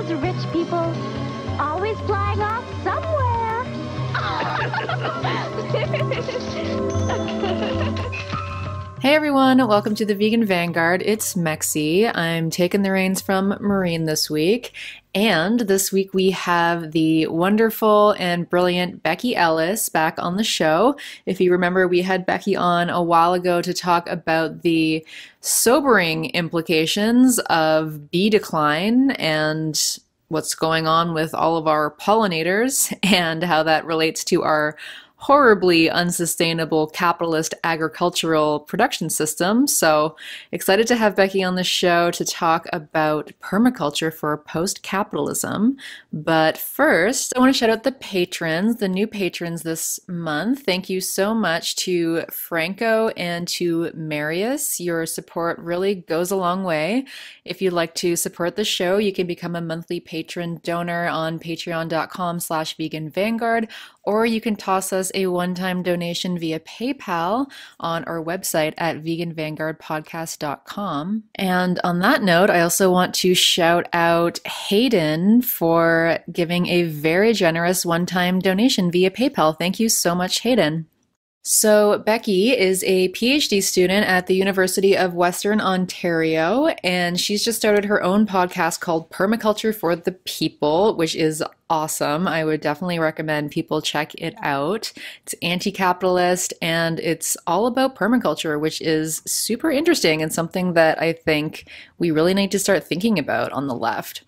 those rich people always flying off somewhere. Hey everyone, welcome to the Vegan Vanguard. It's Mexie. I'm taking the reins from Maureen this week. And this week we have the wonderful and brilliant Becky Ellis back on the show. If you remember, we had Becky on a while ago to talk about the sobering implications of bee decline and what's going on with all of our pollinators and how that relates to our horribly unsustainable capitalist agricultural production system. So excited to have Becky on the show to talk about permaculture for post-capitalism. But first, I want to shout out the patrons, the new patrons this month. Thank you so much to Franco and to Marius. Your support really goes a long way. If you'd like to support the show, you can become a monthly patron donor on patreon.com/veganvanguard, or you can toss us a one-time donation via PayPal on our website at veganvanguardpodcast.com. And on that note, I also want to shout out Hayden for giving a very generous one-time donation via PayPal. Thank you so much, Hayden. So Becky is a PhD student at the University of Western Ontario, and she's just started her own podcast called Permaculture for the People, which is awesome. I would definitely recommend people check it out. It's anti-capitalist and it's all about permaculture, which is super interesting and something that I think we really need to start thinking about on the left.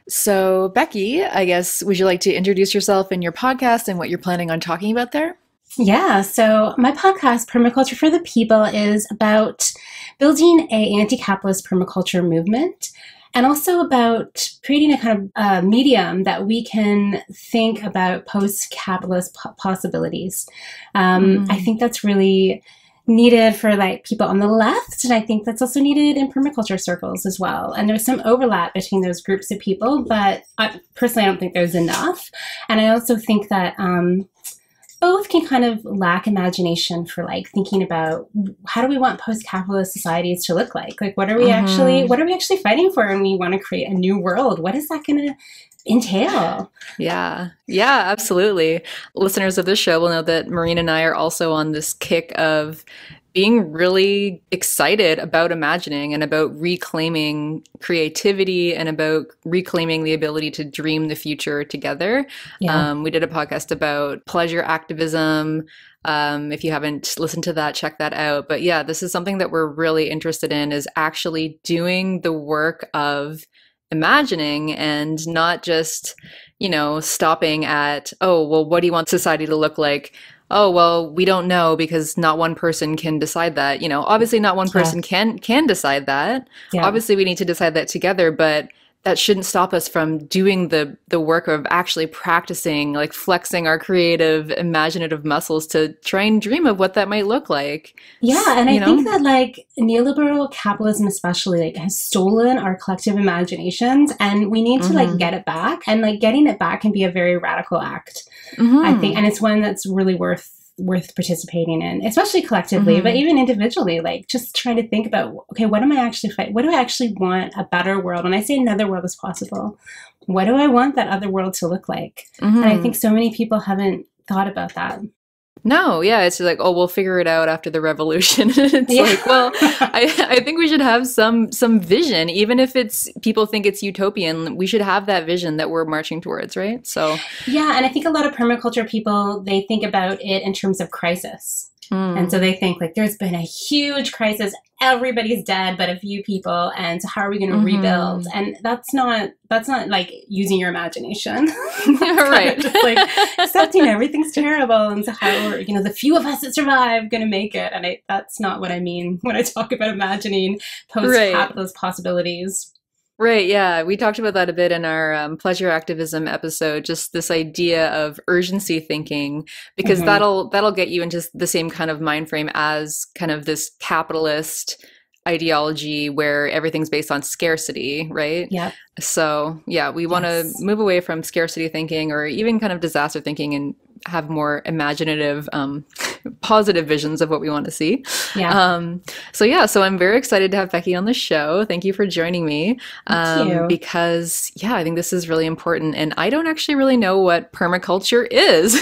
So Becky, I guess, would you like to introduce yourself and your podcast and what you're planning on talking about there? Yeah, so my podcast, Permaculture for the People, is about building an anti-capitalist permaculture movement and also about creating a kind of medium that we can think about post-capitalist possibilities. I think that's really needed for like people on the left, and I think that's also needed in permaculture circles as well. And there's some overlap between those groups of people, but personally, I don't think there's enough. And I also think that both can kind of lack imagination for like thinking about how do we want post-capitalist societies to look like? Like, what are we actually fighting for when we want to create a new world? What is that going to entail? Yeah, absolutely. Listeners of this show will know that Maureen and I are also on this kick of being really excited about imagining and about reclaiming creativity and about reclaiming the ability to dream the future together. Yeah. We did a podcast about pleasure activism. If you haven't listened to that, check that out. But yeah, this is something that we're really interested in, is actually doing the work of imagining and not just, stopping at, oh, well, what do you want society to look like? Oh, well, we don't know because not one person can decide that. Obviously not one person can decide that. Yeah. Obviously we need to decide that together, but that shouldn't stop us from doing the work of actually practicing, like flexing our creative, imaginative muscles to try and dream of what that might look like. Yeah, and I think that like neoliberal capitalism especially like has stolen our collective imaginations, and we need to like get it back. And like getting it back can be a very radical act, I think, and it's one that's really worth participating in, especially collectively, but even individually, like just trying to think about, okay, what am I actually fighting? What do I actually want a better world? When I say another world is possible, what do I want that other world to look like? And I think so many people haven't thought about that. No, yeah, it's like, oh, we'll figure it out after the revolution. It's like, well, I think we should have some vision, even if people think it's utopian. We should have that vision that we're marching towards, right? So yeah, and I think a lot of permaculture people, they think about it in terms of crisis. And so they think like there's been a huge crisis, everybody's dead but a few people, and so how are we going to rebuild? And that's not like using your imagination. Right. Just like accepting everything's terrible, and so how are the few of us that survive going to make it? And that's not what I mean when I talk about imagining post-capitalist possibilities. Right, yeah. We talked about that a bit in our pleasure activism episode, just this idea of urgency thinking, because that'll get you into the same kind of mind frame as kind of this capitalist ideology where everything's based on scarcity, right? Yeah. So, yeah, we want to move away from scarcity thinking or even kind of disaster thinking and have more imaginative positive visions of what we want to see. Yeah. So I'm very excited to have Becky on the show. Thank you for joining me. Thank you. Because I think this is really important. And I don't actually really know what permaculture is.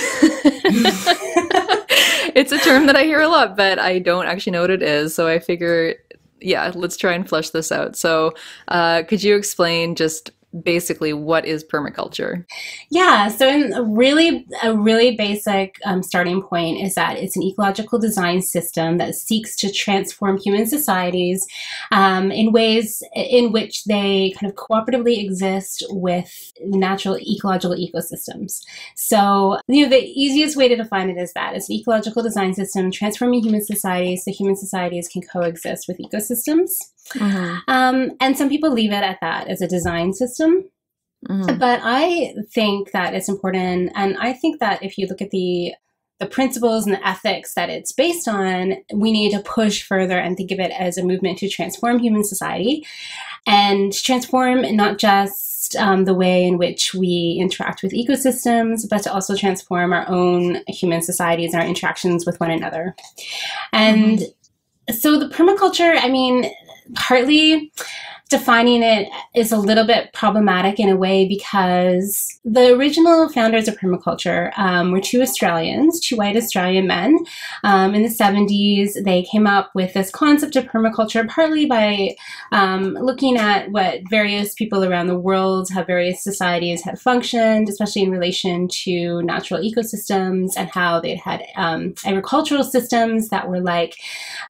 It's a term that I hear a lot, but I don't actually know what it is. So I figure, let's try and flesh this out. So could you explain just basically what is permaculture? Yeah, so in a really basic starting point is that it's an ecological design system that seeks to transform human societies in ways in which they kind of cooperatively exist with natural ecological ecosystems. So, the easiest way to define it is that it's an ecological design system transforming human societies so human societies can coexist with ecosystems. And some people leave it at that as a design system. But I think that it's important, and I think that if you look at the principles and the ethics that it's based on, we need to push further and think of it as a movement to transform human society and transform not just the way in which we interact with ecosystems, but to also transform our own human societies and our interactions with one another. And so the permaculture, partly defining it is a little bit problematic in a way because the original founders of permaculture were two white Australian men. In the 70s, they came up with this concept of permaculture partly by looking at what various people around the world, how various societies had functioned, especially in relation to natural ecosystems and how they'd had agricultural systems that were like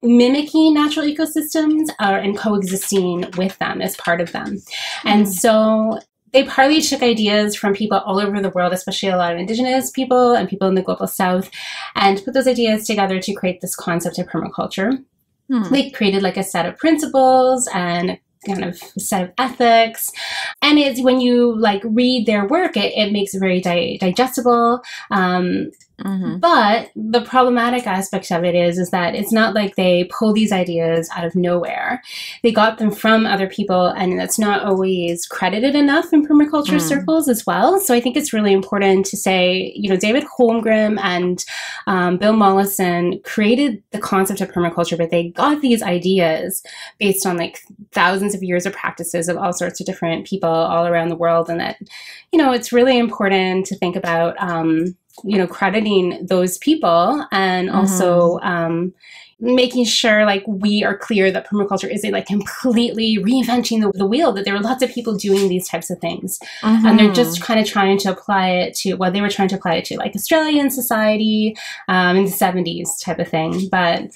mimicking natural ecosystems and coexisting with them as part of them. And so they partly took ideas from people all over the world, especially a lot of indigenous people and people in the global south, and put those ideas together to create this concept of permaculture. They created like a set of principles and kind of a set of ethics. And it's when you like read their work, it makes it very digestible. But the problematic aspect of it is that it's not like they pull these ideas out of nowhere. They got them from other people, and that's not always credited enough in permaculture circles as well. So I think it's really important to say, David Holmgren and Bill Mollison created the concept of permaculture, but they got these ideas based on like thousands of years of practices of all sorts of different people all around the world. And that, it's really important to think about crediting those people and also making sure like we are clear that permaculture isn't like completely reinventing the wheel, that there are lots of people doing these types of things. And they're just kind of trying to apply it to they were trying to apply it to like Australian society in the 70s type of thing. But,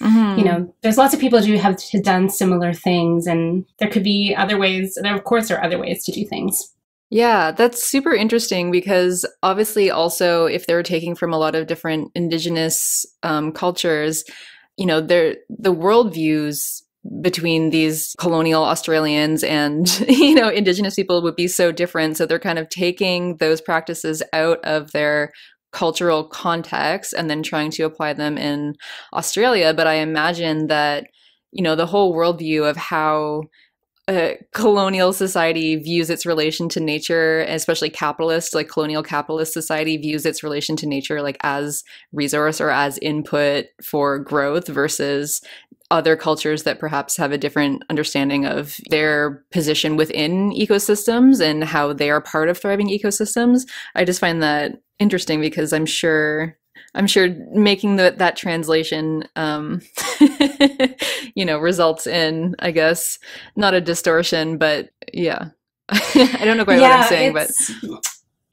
there's lots of people who have done similar things, and there could be other ways. There, of course, are other ways to do things. Yeah, that's super interesting because obviously also if they're taking from a lot of different indigenous cultures, the worldviews between these colonial Australians and, indigenous people would be so different. So they're kind of taking those practices out of their cultural context and then trying to apply them in Australia. But I imagine that, the whole worldview of how colonial society views its relation to nature, especially capitalist, like colonial-capitalist society views its relation to nature like as resource or as input for growth versus other cultures that perhaps have a different understanding of their position within ecosystems and how they are part of thriving ecosystems. I just find that interesting because I'm sure making that translation, results in, I guess, not a distortion, but I don't know quite what I'm saying, but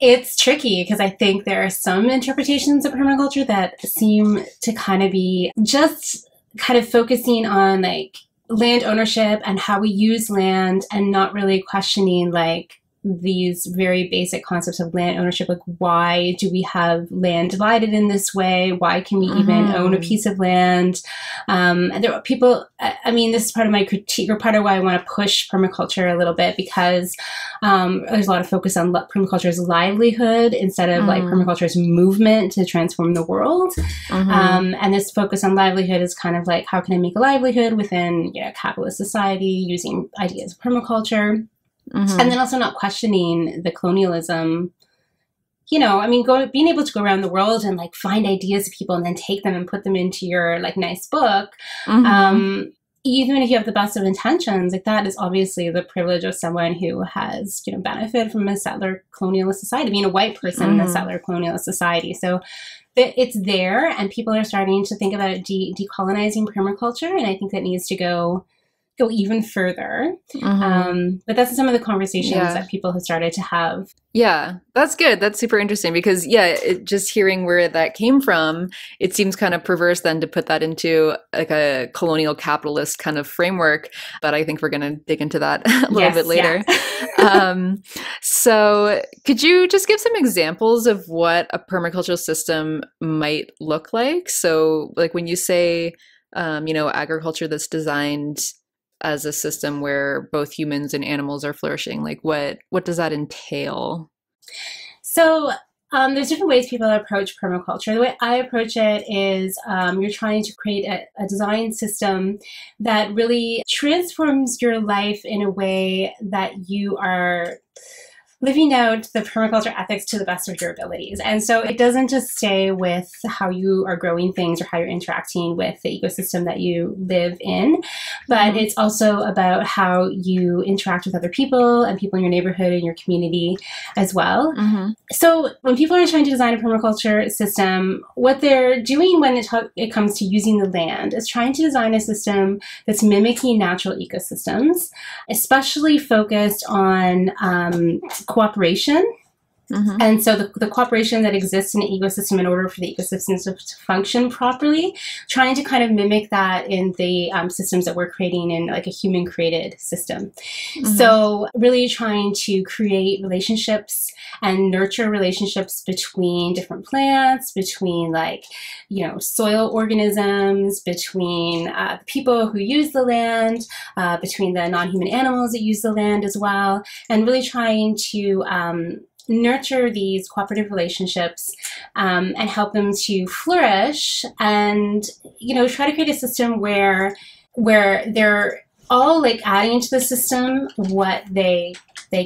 it's tricky because I think there are some interpretations of permaculture that seem to kind of be just kind of focusing on like land ownership and how we use land and not really questioning like these very basic concepts of land ownership, like why do we have land divided in this way? Why can we even own a piece of land? And there are people, this is part of my critique or part of why I want to push permaculture a little bit because there's a lot of focus on permaculture's livelihood instead of like permaculture's movement to transform the world. And this focus on livelihood is kind of like, how can I make a livelihood within capitalist society using ideas of permaculture? And then also not questioning the colonialism being able to go around the world and like find ideas of people and then take them and put them into your like nice book. Even if you have the best of intentions, like that is obviously the privilege of someone who has, benefited from a settler colonialist society, being a white person in a settler colonialist society. So it's there, and people are starting to think about decolonizing permaculture, and I think that needs to go even further. But that's some of the conversations that people have started to have. Yeah, that's good. That's super interesting because, just hearing where that came from, it seems kind of perverse then to put that into like a colonial capitalist kind of framework. But I think we're going to dig into that a little bit later. So could you just give some examples of what a permacultural system might look like? So like when you say, agriculture that's designed as a system where both humans and animals are flourishing, like what does that entail? So there's different ways people approach permaculture. The way I approach it is you're trying to create a design system that really transforms your life in a way that you are living out the permaculture ethics to the best of your abilities. And so it doesn't just stay with how you are growing things or how you're interacting with the ecosystem that you live in, but it's also about how you interact with other people and people in your neighborhood and your community as well. So when people are trying to design a permaculture system, what they're doing when it comes to using the land is trying to design a system that's mimicking natural ecosystems, especially focused on cooperation. And so the cooperation that exists in the ecosystem in order for the ecosystems to function properly, trying to kind of mimic that in the systems that we're creating in like a human created system. So really trying to create relationships and nurture relationships between different plants, between soil organisms, between the people who use the land, between the non-human animals that use the land as well, and really trying to nurture these cooperative relationships and help them to flourish, and try to create a system where they're all like adding to the system what they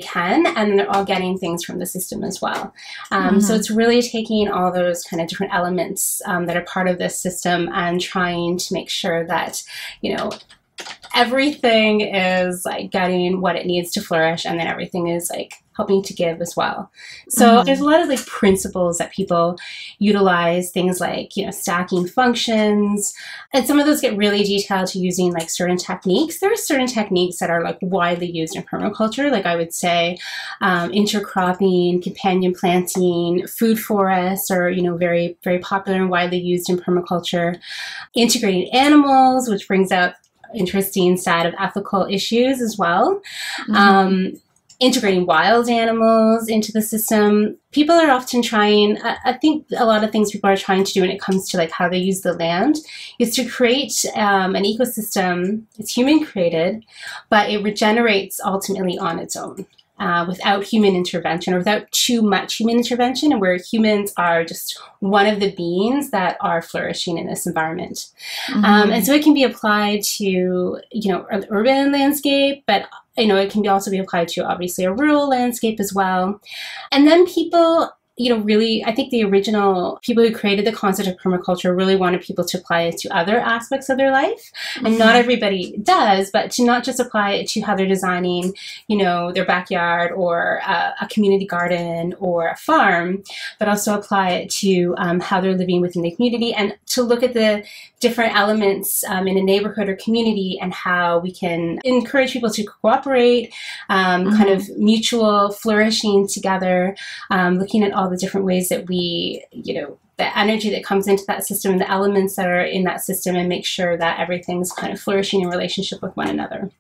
can, and then they're all getting things from the system as well. So it's really taking all those kind of different elements that are part of this system and trying to make sure that everything is like getting what it needs to flourish, and then everything is like helping to give as well. So there's a lot of like principles that people utilize, things like, stacking functions, and some of those get really detailed to using like certain techniques. There are certain techniques that are like widely used in permaculture, like I would say intercropping, companion planting, food forests are, very, very popular and widely used in permaculture. Integrating animals, which brings up interesting set of ethical issues as well. Integrating wild animals into the system. People are often trying, I think a lot of things people are trying to do when it comes to like how they use the land is to create an ecosystem. It's human created, but it regenerates ultimately on its own. Without human intervention, or without too much human intervention, and where humans are just one of the beings that are flourishing in this environment. And so it can be applied to, an urban landscape, but it can also be applied to obviously a rural landscape as well. And then people, really, I think the original people who created the concept of permaculture really wanted people to apply it to other aspects of their life. And not everybody does, but to not just apply it to how they're designing, their backyard or a community garden or a farm, but also apply it to how they're living within the community, and to look at the different elements in a neighborhood or community and how we can encourage people to cooperate, kind of mutual flourishing together, looking at all the different ways that we, the energy that comes into that system and the elements that are in that system, and make sure that everything's kind of flourishing in relationship with one another.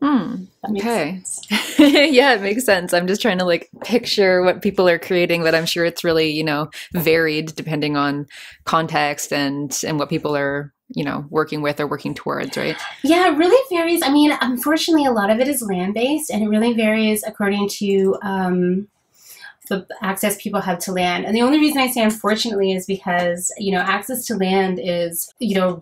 That makes sense. Yeah, it makes sense. I'm just trying to like picture what people are creating, but I'm sure it's really, varied depending on context and what people are, working with or working towards, right? Yeah, it really varies. I mean, unfortunately, a lot of it is land-based, and it really varies according to the access people have to land. And the only reason I say unfortunately is because, access to land is,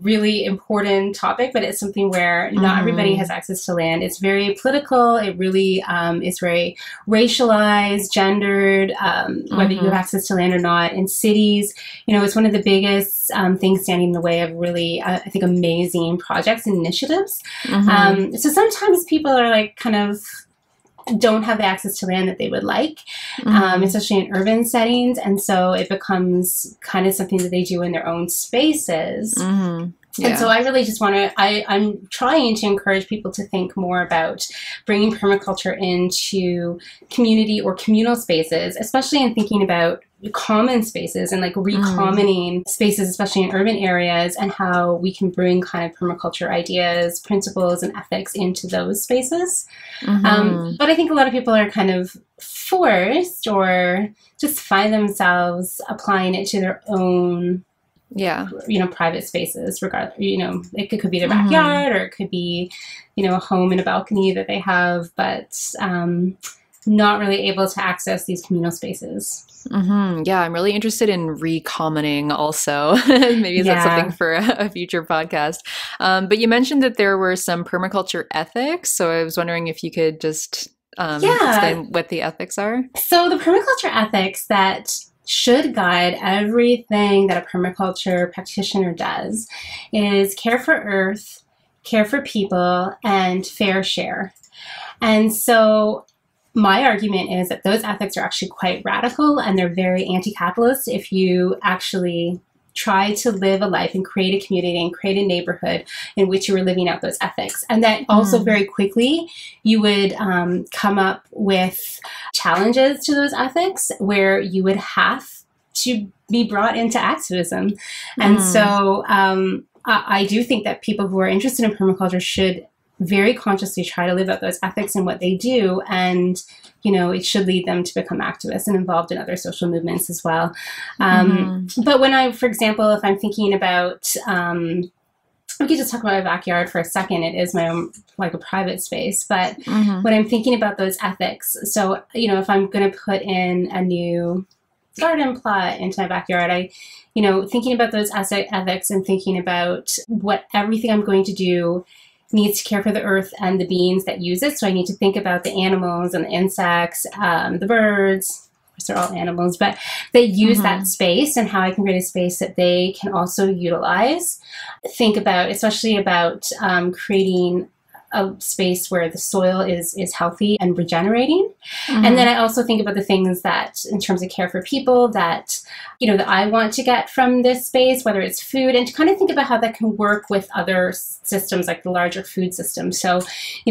really important topic, but it's something where not everybody has access to land. It's very political. It really is very racialized, gendered, whether you have access to land or not. In cities, it's one of the biggest things standing in the way of really, I think, amazing projects and initiatives. So sometimes people are like kind of don't have the access to land that they would like, especially in urban settings. And so it becomes kind of something that they do in their own spaces. And so I really just I'm trying to encourage people to think more about bringing permaculture into community or communal spaces, especially in thinking about common spaces and like recommoning spaces, especially in urban areas, and how we can bring kind of permaculture ideas, principles, and ethics into those spaces. But I think a lot of people are kind of forced or just find themselves applying it to their own private spaces, regardless, it could be their backyard, or it could be, a home and a balcony that they have, but not really able to access these communal spaces. Yeah, I'm really interested in recommoning also. Maybe that's something for a future podcast. But you mentioned that there were some permaculture ethics, so I was wondering if you could just explain what the ethics are. So the permaculture ethics that should guide everything that a permaculture practitioner does is care for earth, care for people, and fair share. And so my argument is that those ethics are actually quite radical, and they're very anti-capitalist if you actually try to live a life and create a community and create a neighborhood in which you were living out those ethics. And that also very quickly you would come up with challenges to those ethics where you would have to be brought into activism. And so I do think that people who are interested in permaculture should very consciously try to live out those ethics in what they do. And, it should lead them to become activists and involved in other social movements as well. But when for example, if I'm thinking about, we could just talk about my backyard for a second. It is my own, like a private space. But when I'm thinking about those ethics, so, if I'm going to put in a new garden plot into my backyard, thinking about those ethics and thinking about what everything I'm going to do needs to care for the earth and the beings that use it. So I need to think about the animals and the insects, the birds, of course they're all animals, but they use that space, and how I can create a space that they can also utilize. Think about, especially about creating a space where the soil is healthy and regenerating. And then I also think about the things that, in terms of care for people, that, that I want to get from this space, whether it's food, and to kind of think about how that can work with other systems, like the larger food system. So,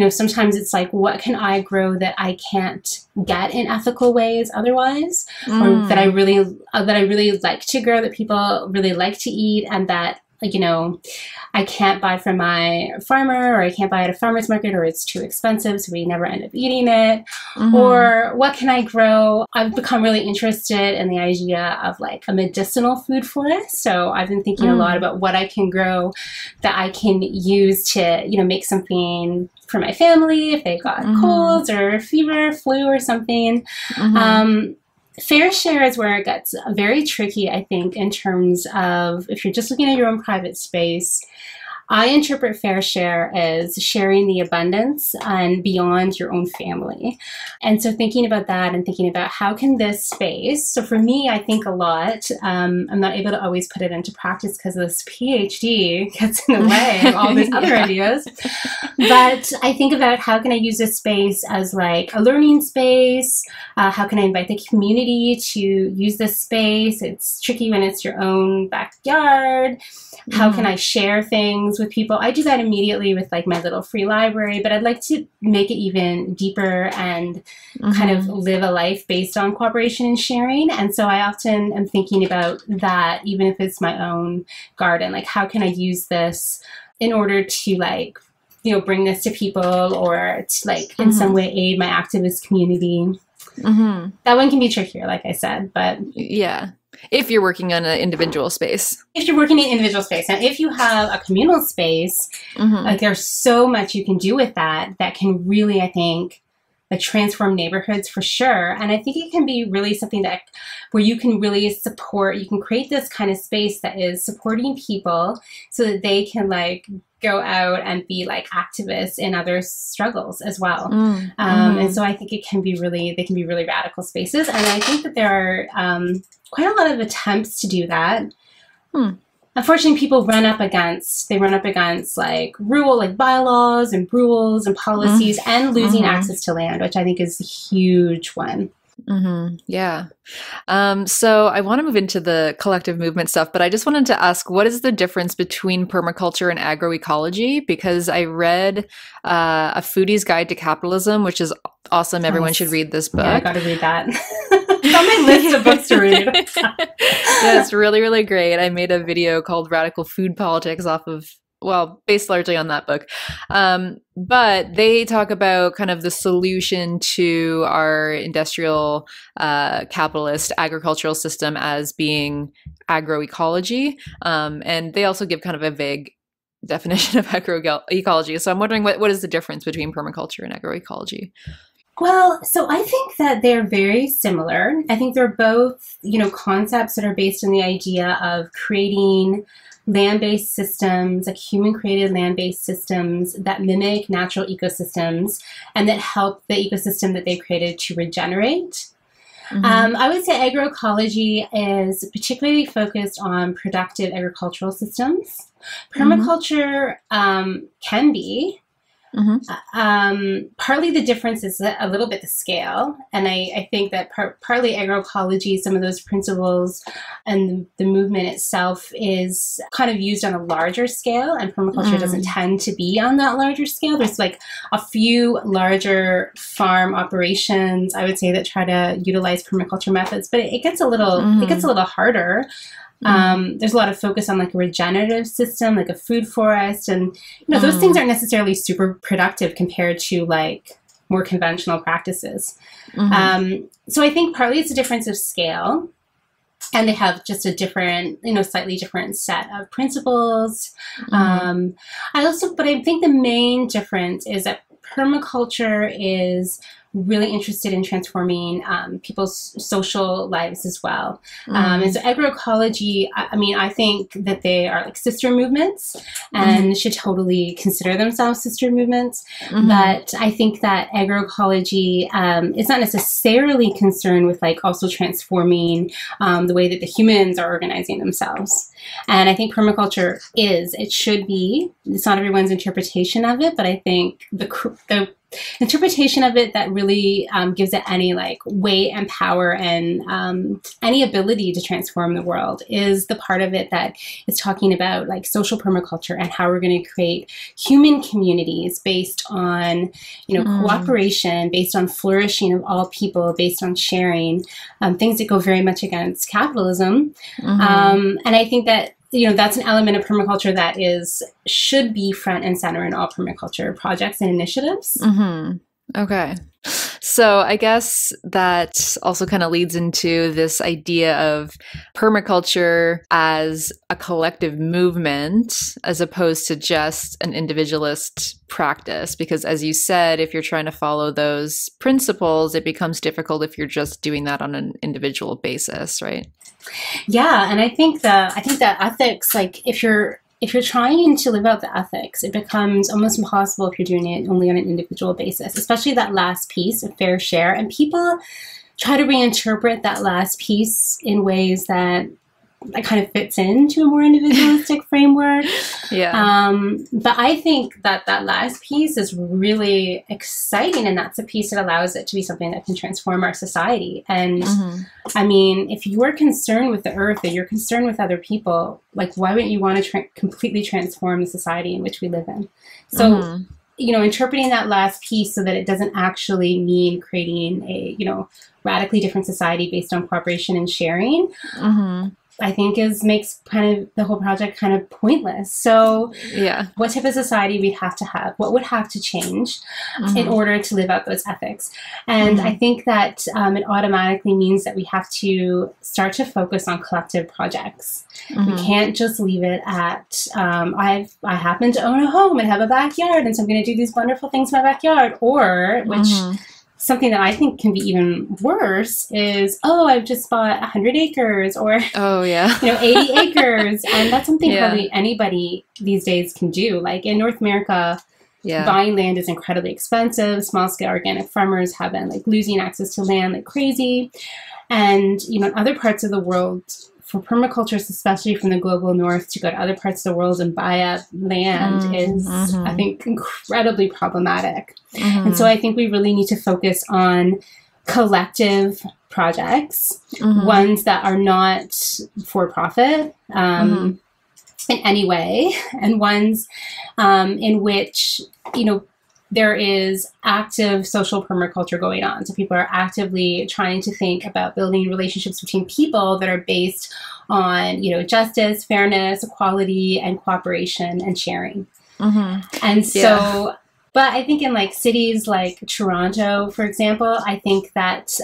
sometimes it's like, what can I grow that I can't get in ethical ways otherwise, or that I really like to grow, that people really like to eat, and that, I can't buy from my farmer, or I can't buy at a farmer's market, or it's too expensive, so we never end up eating it. Or what can I grow? I've become really interested in the idea of like a medicinal food forest. So I've been thinking a lot about what I can grow that I can use to, make something for my family if they've got colds or fever, flu or something. Fair share is where it gets very tricky, I think, in terms of if you're just looking at your own private space. I interpret fair share as sharing the abundance and beyond your own family. And so thinking about that and thinking about how can this space, so for me, I think a lot, I'm not able to always put it into practice because this PhD gets in the way of all these other ideas. But I think about how can I use this space as like a learning space? How can I invite the community to use this space? It's tricky when it's your own backyard. How can I share things with people? I do that immediately with like my little free library, but I'd like to make it even deeper and kind of live a life based on cooperation and sharing. And so I often am thinking about that, even if it's my own garden, like how can I use this in order to like, bring this to people, or to like in some way aid my activist community. That one can be trickier, like I said, but yeah. If you're working on an individual space. If you're working in an individual space. Now, if you have a communal space, like there's so much you can do with that can really, I think, like transform neighborhoods for sure. And I think it can be really something that where you can really support, you can create this kind of space that is supporting people so that they can like go out and be like activists in other struggles as well. And so I think it can be really, they can be really radical spaces. And I think that there are quite a lot of attempts to do that. Unfortunately, people run up against like like bylaws and rules and policies and losing access to land, which I think is a huge one. Yeah. So I want to move into the collective movement stuff, but I just wanted to ask, what is the difference between permaculture and agroecology? Because I read A Foodie's Guide to Capitalism, which is awesome. Everyone should read this book. Yeah, I got to read that. It's on my list of books to read. Yeah, it's really, really great. I made a video called Radical Food Politics based largely on that book. But they talk about kind of the solution to our industrial capitalist agricultural system as being agroecology. And they also give kind of a vague definition of agroecology. So I'm wondering what is the difference between permaculture and agroecology? Well, so I think that they're very similar. I think they're both, concepts that are based on the idea of creating land-based systems, like human-created land-based systems that mimic natural ecosystems and that help the ecosystem that they created to regenerate. I would say agroecology is particularly focused on productive agricultural systems. Permaculture can be. Partly the difference is a little bit the scale. And I think that partly agroecology, some of those principles and the movement itself is kind of used on a larger scale, and permaculture doesn't tend to be on that larger scale. There's like a few larger farm operations, I would say, that try to utilize permaculture methods, but it gets a little harder. There's a lot of focus on like a regenerative system, like a food forest, and those things aren't necessarily super productive compared to like more conventional practices. So I think partly it's a difference of scale, and they have just a different, slightly different set of principles. But I think the main difference is that permaculture is really interested in transforming people's social lives as well. And so agroecology, I think that they are like sister movements and should totally consider themselves sister movements. But I think that agroecology is not necessarily concerned with like also transforming the way that the humans are organizing themselves. And I think permaculture it should be. It's not everyone's interpretation of it, but I think the interpretation of it that really gives it any like weight and power and any ability to transform the world is the part of it that is talking about like social permaculture and how we're going to create human communities based on cooperation, based on flourishing of all people, based on sharing, things that go very much against capitalism. And I think that that's an element of permaculture that should be front and center in all permaculture projects and initiatives. Okay. So I guess that also kind of leads into this idea of permaculture as a collective movement as opposed to just an individualist practice. Because as you said, if you're trying to follow those principles, it becomes difficult if you're just doing that on an individual basis, right? Yeah, and I think that ethics, like if you're trying to live out the ethics, it becomes almost impossible if you're doing it only on an individual basis, especially that last piece of fair share. And people try to reinterpret that last piece in ways that kind of fits into a more individualistic framework. Yeah. But I think that last piece is really exciting, and that's a piece that allows it to be something that can transform our society. And if you're concerned with the earth or you're concerned with other people, like why wouldn't you want to completely transform the society in which we live in? So, interpreting that last piece so that it doesn't actually mean creating a, radically different society based on cooperation and sharing, I think makes kind of the whole project kind of pointless. So what type of society we'd have to have, what would have to change in order to live out those ethics? And I think that it automatically means that we have to start to focus on collective projects. We can't just leave it at, I happen to own a home and have a backyard, and so I'm going to do these wonderful things in my backyard, or which something that I think can be even worse is, oh, I've just bought 100 acres or, oh yeah, 80 acres. And that's something probably anybody these days can do. Like in North America, buying land is incredibly expensive. Small scale organic farmers have been like losing access to land like crazy. And, in other parts of the world, for permaculturists, especially from the global north, to go to other parts of the world and buy up land is, I think, incredibly problematic. And so I think we really need to focus on collective projects, ones that are not for profit in any way, and ones in which, there is active social permaculture going on. So people are actively trying to think about building relationships between people that are based on, justice, fairness, equality, and cooperation and sharing. And so, but I think in like cities like Toronto, for example, I think that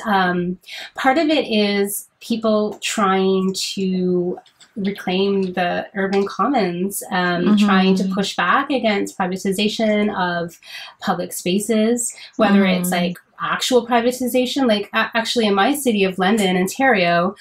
part of it is people trying to reclaim the urban commons, trying to push back against privatization of public spaces, whether it's like actual privatization, like actually in my city of London, Ontario,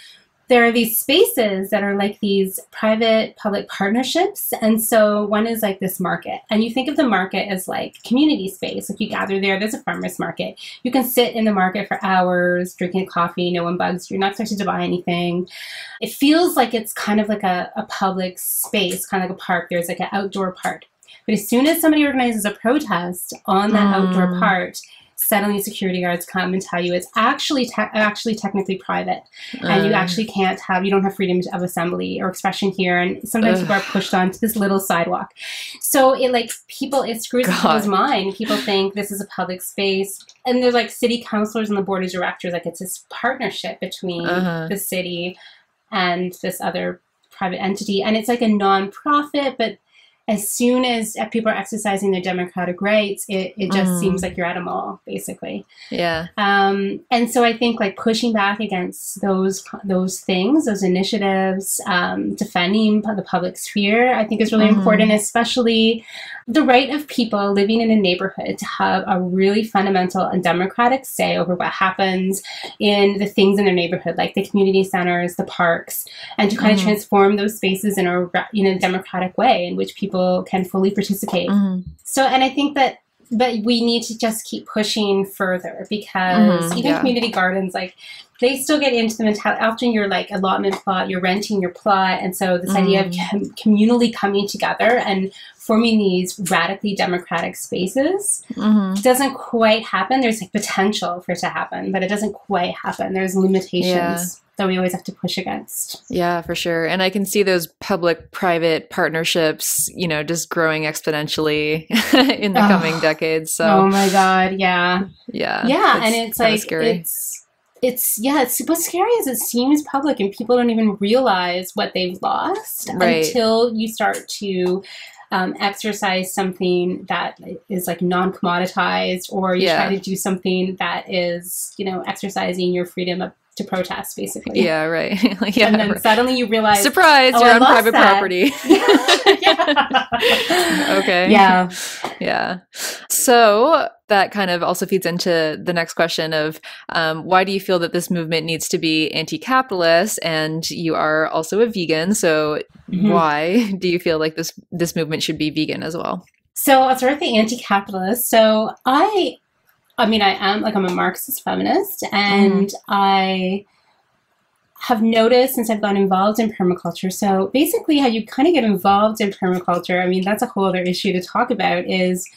there are these spaces that are like these private-public partnerships. And so one is like this market. And you think of the market as like community space. If you gather there, there's a farmer's market. You can sit in the market for hours, drinking coffee. No one bugs you. You're not expected to buy anything. It feels like it's kind of like a public space, kind of like a park. There's like an outdoor part. But as soon as somebody organizes a protest on that outdoor part, suddenly security guards come and tell you it's actually technically private, and you actually you don't have freedom of assembly or expression here, and sometimes people are pushed onto this little sidewalk. So it screws with people's mind. People think this is a public space, and there's like city councilors and the board of directors, like it's this partnership between the city and this other private entity, and it's like a non-profit, but as soon as people are exercising their democratic rights, it just seems like you're at a mall, basically. Yeah. And so I think like pushing back against those things, those initiatives, defending the public sphere, I think is really important, especially the right of people living in a neighborhood to have a really fundamental and democratic say over what happens in the things in their neighborhood, like the community centers, the parks, and to kind of transform those spaces in a democratic way in which people can fully participate. So, and I think that we need to just keep pushing further, because even community gardens, like they still get into the mentality. Often you're like allotment plot, you're renting your plot. And so this idea of communally coming together and forming these radically democratic spaces doesn't quite happen. There's like potential for it to happen, but it doesn't quite happen. There's limitations that we always have to push against. Yeah, for sure. And I can see those public-private partnerships, just growing exponentially in the coming decades. So, oh my God, yeah. And it's like scary. It's what's scary is it seems public and people don't even realize what they've lost until you start to exercise something that is like non-commoditized, or you try to do something that is, exercising your freedom to protest, basically. Yeah, right. And then suddenly you realize, surprise, you're on private property. Okay. Yeah. So that kind of also feeds into the next question of why do you feel that this movement needs to be anti-capitalist? And you are also a vegan, so why do you feel like this movement should be vegan as well? So I'll start with the anti-capitalist. So I'm a Marxist feminist, and I have noticed since I've gotten involved in permaculture. So basically how you kind of get involved in permaculture, that's a whole other issue to talk about, is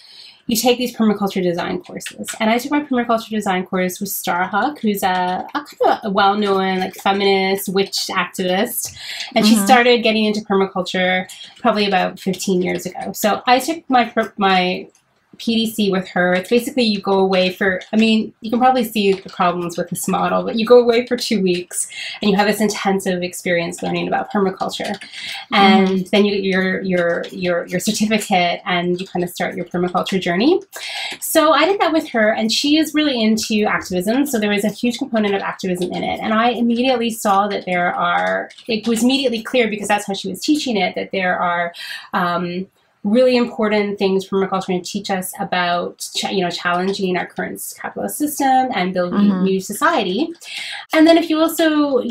you take these permaculture design courses. And I took my permaculture design course with Starhawk, who's a kind of a well-known like feminist witch activist. And she started getting into permaculture probably about 15 years ago. So I took my PDC with her. It's basically you go away for, you can probably see the problems with this model, but you go away for 2 weeks and you have this intensive experience learning about permaculture. And then you get your certificate and you kind of start your permaculture journey. So I did that with her, and she is really into activism. So there was a huge component of activism in it. And I immediately saw that it was immediately clear, because that's how she was teaching it, that there are really important things permaculture can teach us about, challenging our current capitalist system and building a new society. And then if you also,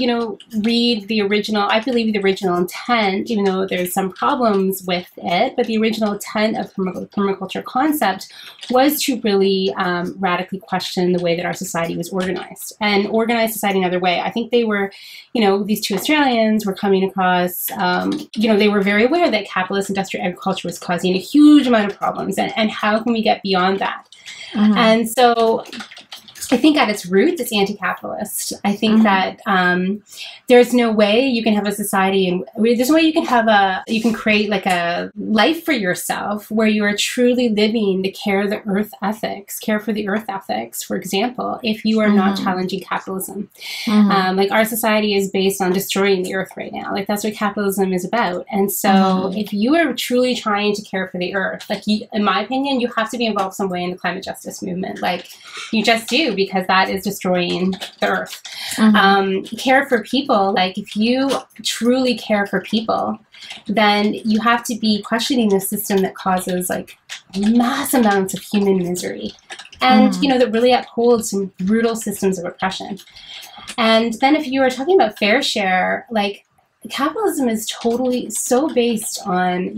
read the original, I believe the original intent, even though there's some problems with it, but the original intent of permaculture concept was to really radically question the way that our society was organized and organize society another way. I think they were, these two Australians were coming across, they were very aware that capitalist industrial agriculture was causing a huge amount of problems, and how can we get beyond that? And so I think at its roots, it's anti-capitalist. I think that there's no way you can have a society, and there's no way you can create like a life for yourself where you are truly living the care for the earth ethics, for example, if you are not challenging capitalism. Like our society is based on destroying the earth right now. Like that's what capitalism is about. And so if you are truly trying to care for the earth, like in my opinion, you have to be involved some way in the climate justice movement. Like you just do, because that is destroying the earth. Care for people, like if you truly care for people, then you have to be questioning the system that causes like mass amounts of human misery and, that really upholds some brutal systems of oppression. And then if you are talking about fair share, like capitalism is totally so based on,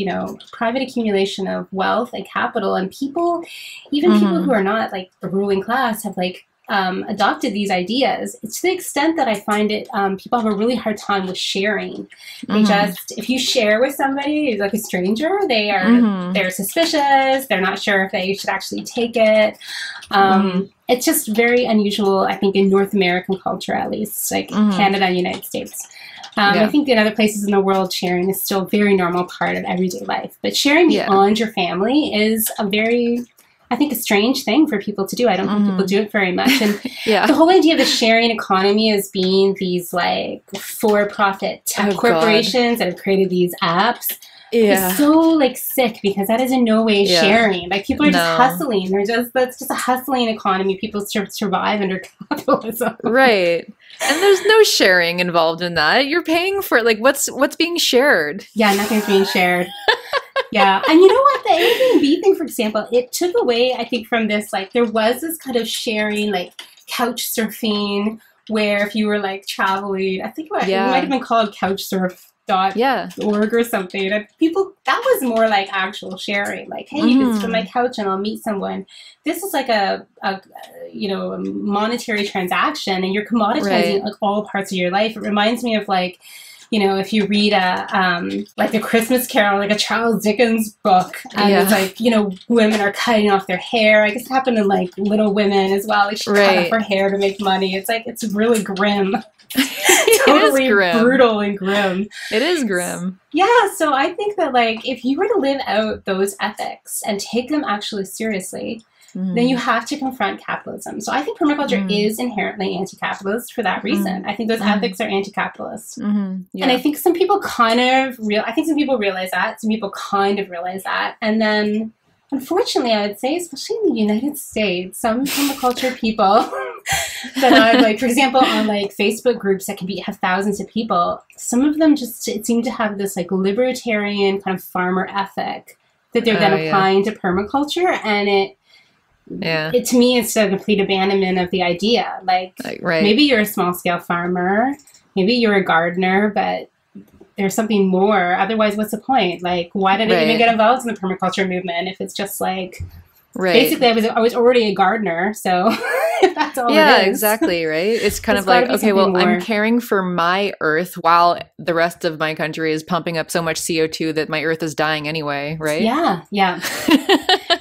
private accumulation of wealth and capital, and people, even people who are not like the ruling class have like adopted these ideas. It's to the extent that I find it, people have a really hard time with sharing. They just, if you share with somebody who's like a stranger, they're suspicious. They're not sure if they should actually take it. It's just very unusual, I think, in North American culture, at least, like Canada and United States. I think in other places in the world, sharing is still a very normal part of everyday life. But sharing beyond your family is I think a strange thing for people to do. I don't think people do it very much. And the whole idea of the sharing economy as being these like for-profit tech corporations that have created these apps is so like sick, because that is in no way sharing. Like people are just hustling. That's just a hustling economy. People survive under capitalism. Right. And there's no sharing involved in that. You're paying for like what's being shared. Yeah, nothing's being shared. Yeah. And you know what? The Airbnb thing, for example, it took away, I think, from this, like, there was this kind of sharing, like, couch surfing, where if you were, like, traveling, I think it might have been called couchsurf.org or something. And people, that was more like actual sharing. Like, hey, you can sit on my couch and I'll meet someone. This is like a monetary transaction, and you're commoditizing like all parts of your life. It reminds me of like, if you read like The Christmas Carol, like a Charles Dickens book, and it's like, women are cutting off their hair. I guess it happened in like Little Women as well. Like she cut off her hair to make money. It's like, it's really grim. Totally it is grim. Brutal and grim. It is grim. Yeah, so I think that like if you were to live out those ethics and take them actually seriously, then you have to confront capitalism. So I think permaculture is inherently anti-capitalist for that reason. I think those ethics are anti-capitalist. And I think some people realize that. Some people kind of realize that. And then, unfortunately, I would say, especially in the United States, some permaculture people that are like, for example, on like Facebook groups that can have thousands of people, some of them just seem to have this like libertarian kind of farmer ethic that they're then applying to permaculture, and it to me, it's a complete abandonment of the idea. Like, maybe you're a small scale farmer, maybe you're a gardener, but there's something more. Otherwise, what's the point? Like, why did I even get involved in the permaculture movement if it's just like, basically, I was already a gardener, so if that's all it is. Yeah, exactly, right? It's kind of like, okay, well, I'm caring for my earth while the rest of my country is pumping up so much CO2 that my earth is dying anyway, right? Yeah.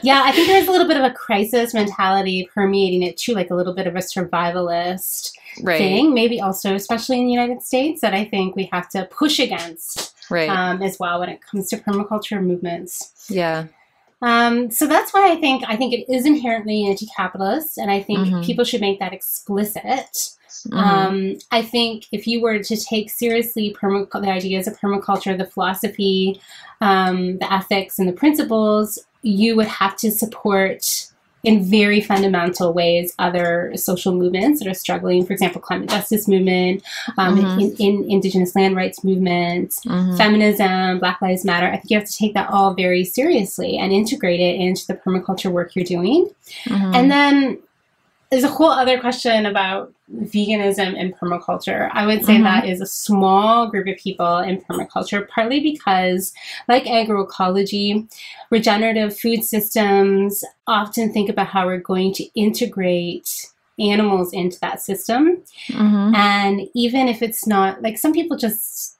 Yeah, I think there's a little bit of a crisis mentality permeating it too, like a little bit of a survivalist thing, maybe also, especially in the United States, that I think we have to push against as well when it comes to permaculture movements. Yeah. So that's why I think it is inherently anti-capitalist, and I think people should make that explicit. I think if you were to take seriously the ideas of permaculture, the philosophy, the ethics, and the principles, you would have to support in very fundamental ways other social movements that are struggling. For example, climate justice movement, in Indigenous land rights movements, feminism, Black Lives Matter. I think you have to take that all very seriously and integrate it into the permaculture work you're doing. And then there's a whole other question about veganism and permaculture. I would say that is a small group of people in permaculture, partly because, like agroecology, regenerative food systems often think about how we're going to integrate animals into that system. And even if it's not, like, some people just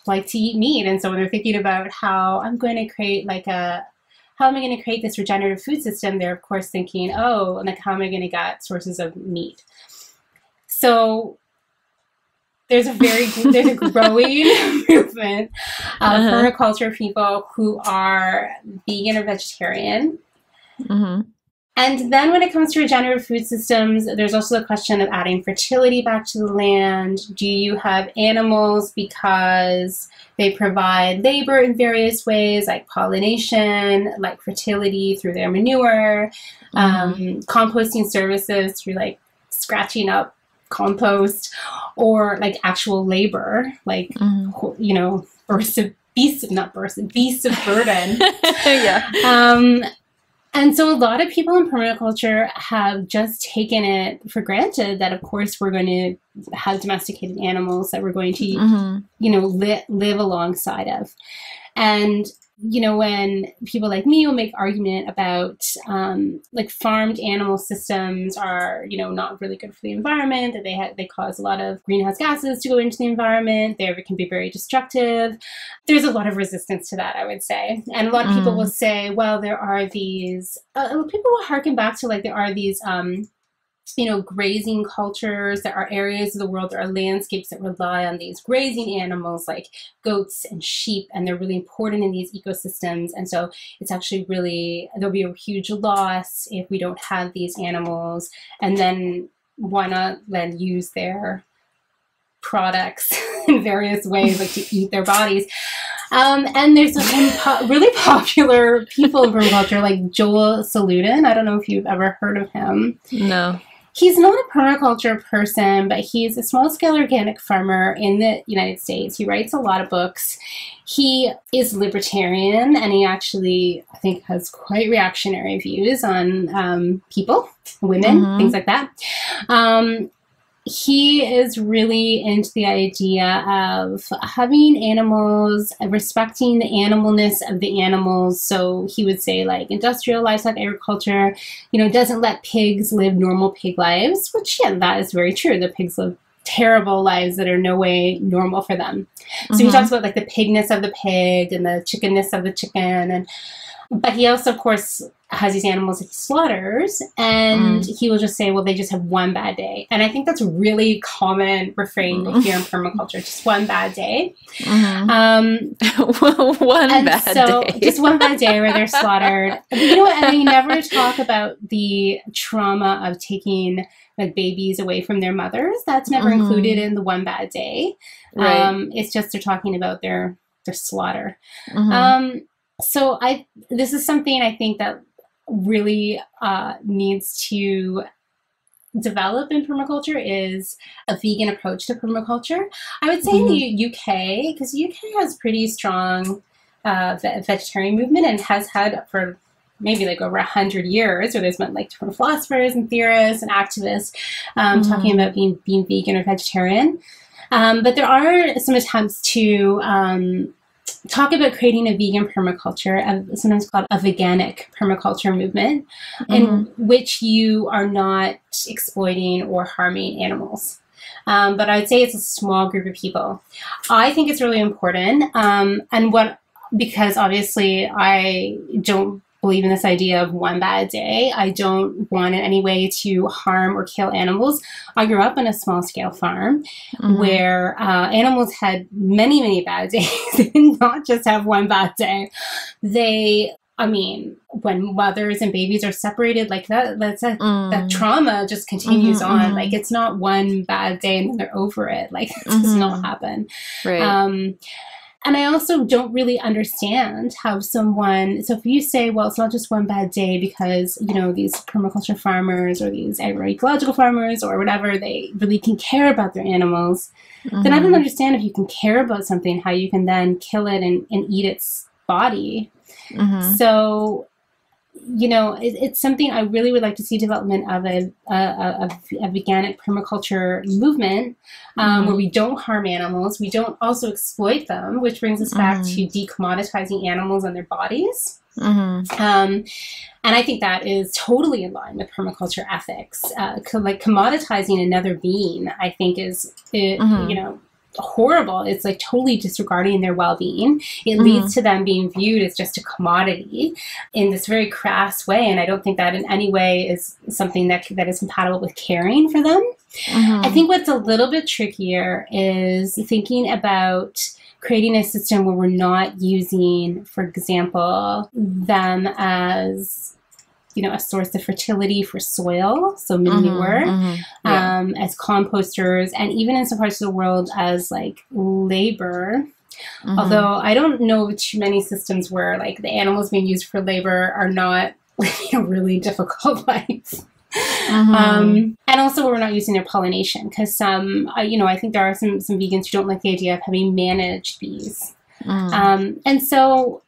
like to eat meat. And so when they're thinking about how I'm going to create how am I going to create this regenerative food system? They're, of course, thinking, oh, like, how am I going to get sources of meat? So there's a growing movement of permaculture people who are vegan or vegetarian. And then when it comes to regenerative food systems, there's also the question of adding fertility back to the land. Do you have animals because they provide labor in various ways, like pollination, like fertility through their manure, composting services through like scratching up compost, or like actual labor, like, beasts of burden. And so a lot of people in permaculture have just taken it for granted that, of course, we're going to have domesticated animals that we're going to, live alongside of. And, when people like me will make argument about, like, farmed animal systems are, not really good for the environment, that they cause a lot of greenhouse gases to go into the environment. They can be very destructive. There's a lot of resistance to that, I would say. And a lot of people will say, well, there are these, people will harken back to, like, there are these, grazing cultures. There are areas of the world, there are landscapes that rely on these grazing animals like goats and sheep, and they're really important in these ecosystems. And so it's actually there'll be a huge loss if we don't have these animals. And then why not then use their products in various ways, like to eat their bodies? And there's some really popular people in permaculture, like Joel Salatin. I don't know if you've ever heard of him. No. He's not a permaculture person, but he's a small-scale organic farmer in the United States. He writes a lot of books. He is libertarian, and he actually, I think, has quite reactionary views on people, women, things like that. He is really into the idea of having animals, respecting the animalness of the animals. So he would say, like, industrial livestock agriculture, doesn't let pigs live normal pig lives, which, yeah, that is very true. The pigs live terrible lives that are no way normal for them. So he talks about, like, the pigness of the pig and the chickenness of the chicken. But he also, of course, has these animals that he slaughters, and he will just say, well, they just have one bad day. And I think that's a really common refrain here in permaculture, just one bad day. One bad day. Just one bad day where they're slaughtered. But you know what? And they never talk about the trauma of taking, like, babies away from their mothers. That's never included in the one bad day. Right. It's just they're talking about their slaughter. So this is something I think that really needs to develop in permaculture, is a vegan approach to permaculture. I would say in the UK, because the UK has pretty strong vegetarian movement and has had for maybe like over 100 years, where there's been like different philosophers and theorists and activists talking about being vegan or vegetarian. But there are some attempts to talk about creating a vegan permaculture, sometimes called a veganic permaculture movement, in which you are not exploiting or harming animals. But I'd say it's a small group of people. I think it's really important, because obviously I don't believe in this idea of one bad day. I don't want in any way to harm or kill animals. I grew up on a small scale farm where animals had many, many bad days. They did not just have one bad day. When mothers and babies are separated like that, that trauma just continues on. Like, it's not one bad day and then they're over it. Like, it does not happen. Right. And I also don't really understand how someone, so if you say, well, it's not just one bad day because, you know, these permaculture farmers or these agroecological farmers or whatever, they really can care about their animals, then I don't understand if you can care about something, how you can then kill it and eat its body. So, you know, it's something I really would like to see development of a veganic permaculture movement where we don't harm animals, we don't also exploit them, which brings us back to decommoditizing animals and their bodies. And I think that is totally in line with permaculture ethics. Like commoditizing another being, I think is, you know, horrible. It's like totally disregarding their well-being. It leads to them being viewed as just a commodity in this very crass way. And I don't think that in any way is something that is compatible with caring for them. I think what's a little bit trickier is thinking about creating a system where we're not using, for example, them as, you know, a source of fertility for soil, so manure, as composters, and even in some parts of the world as like labor. Although I don't know too many systems where like the animals being used for labor are not living a really difficult life. And also we're not using their pollination because some, you know, I think there are some vegans who don't like the idea of having managed bees. And so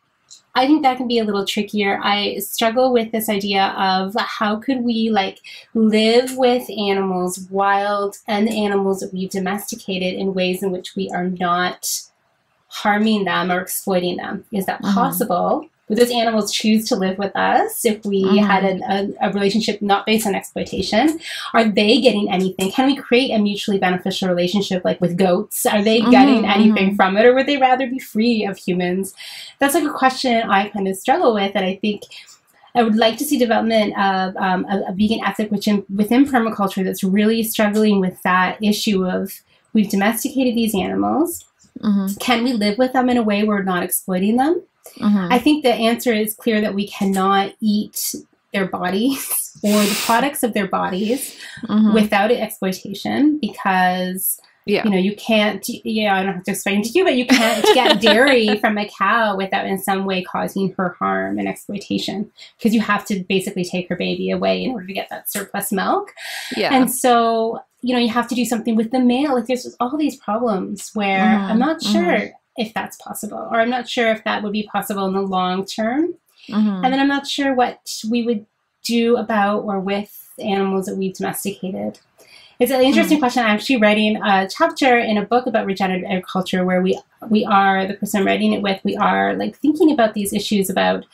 I think that can be a little trickier. I struggle with this idea of how could we like live with animals, wild and animals that we've domesticated in ways in which we are not harming them or exploiting them. Is that possible? Would those animals choose to live with us if we had a relationship not based on exploitation? Are they getting anything? Can we create a mutually beneficial relationship like with goats? Are they getting anything from it, or would they rather be free of humans? That's like a question I kind of struggle with, and I think I would like to see development of a vegan ethic within permaculture that's really struggling with that issue of we've domesticated these animals. Can we live with them in a way where we're not exploiting them? I think the answer is clear that we cannot eat their bodies or the products of their bodies without exploitation because, you know, you can't, I don't have to explain to you, but you can't get dairy from a cow without in some way causing her harm and exploitation because you have to basically take her baby away in order to get that surplus milk. And so, you know, you have to do something with the male. Like there's all these problems where I'm not sure if that's possible, or I'm not sure if that would be possible in the long term. And then I'm not sure what we would do about or with animals that we've domesticated. It's an interesting question. I'm actually writing a chapter in a book about regenerative agriculture where we are, the person I'm writing it with, we are like thinking about these issues about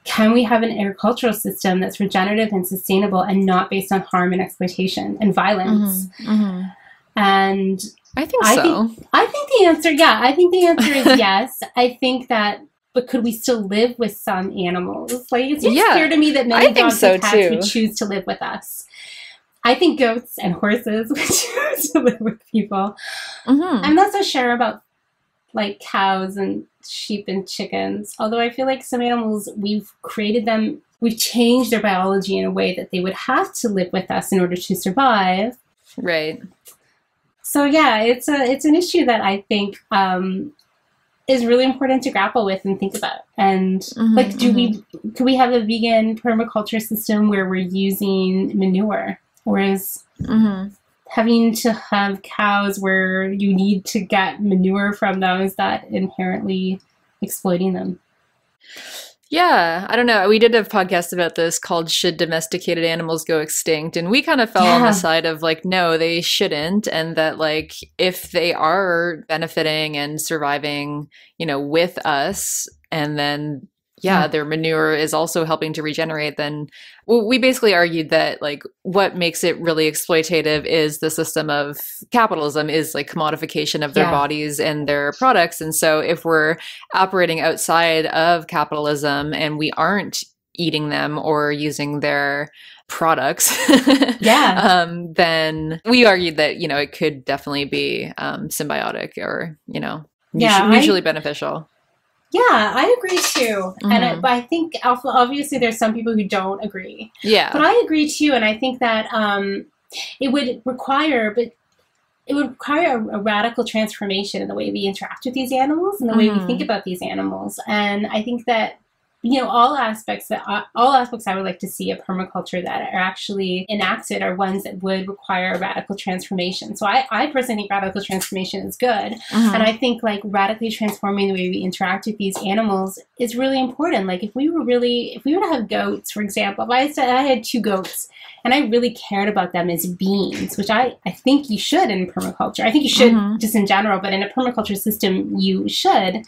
can we have an agricultural system that's regenerative and sustainable and not based on harm and exploitation and violence? And I think so. I think the answer, I think the answer is yes. I think that, but could we still live with some animals? Like it seems clear to me that many dogs and cats would choose to live with us. I think goats and horses would choose to live with people. I'm not so sure about like cows and sheep and chickens, although I feel like some animals, we've created them, we've changed their biology in a way that they would have to live with us in order to survive. Right. So yeah, it's an issue that I think is really important to grapple with and think about. And like, could we have a vegan permaculture system where we're using manure, or is having to have cows where you need to get manure from them, is that inherently exploiting them? Yeah, I don't know. We did a podcast about this called Should Domesticated Animals Go Extinct? And we kind of fell on the side of like, no, they shouldn't. And that like, if they are benefiting and surviving, you know, with us, and then, their manure is also helping to regenerate, then we basically argued that like what makes it really exploitative is the system of capitalism, is like commodification of their bodies and their products. And so if we're operating outside of capitalism and we aren't eating them or using their products, then we argued that, you know, it could definitely be symbiotic or, you know, mutually beneficial. Yeah, I agree too. And but I think obviously there's some people who don't agree. Yeah. But I agree too. And I think that it would require, but it would require a radical transformation in the way we interact with these animals and the way we think about these animals. And I think that, you know, all aspects I would like to see of permaculture that are actually enacted are ones that would require a radical transformation. So I personally think radical transformation is good. And I think like radically transforming the way we interact with these animals is really important. Like if we were to have goats, for example, if I had 2 goats and I really cared about them as beings, which I think you should in permaculture. I think you should just in general, but in a permaculture system, you should.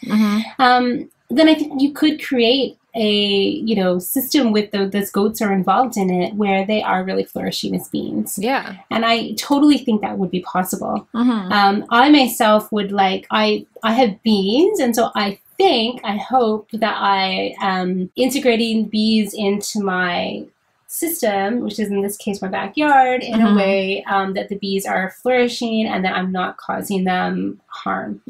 Then I think you could create a, you know, system with those goats are involved in it where they are really flourishing as beings. Yeah. And I totally think that would be possible. I myself would I have bees, and so I hope that I am integrating bees into my system, which is in this case my backyard, in a way that the bees are flourishing and that I'm not causing them harm.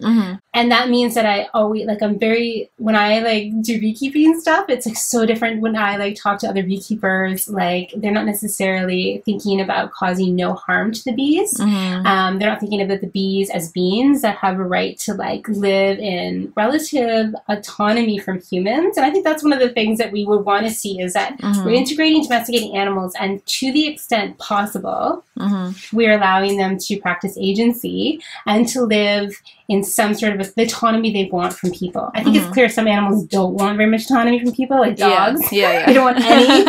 And that means that I always when I do beekeeping stuff, it's like so different when I talk to other beekeepers. Like they're not necessarily thinking about causing no harm to the bees. They're not thinking about the bees as beings that have a right to live in relative autonomy from humans. And I think that's one of the things that we would want to see is that we're integrating domesticating animals, and to the extent possible, we're allowing them to practice agency and to live in some sort of the autonomy they want from people. I think it's clear some animals don't want very much autonomy from people, like dogs. Yeah. They don't want any.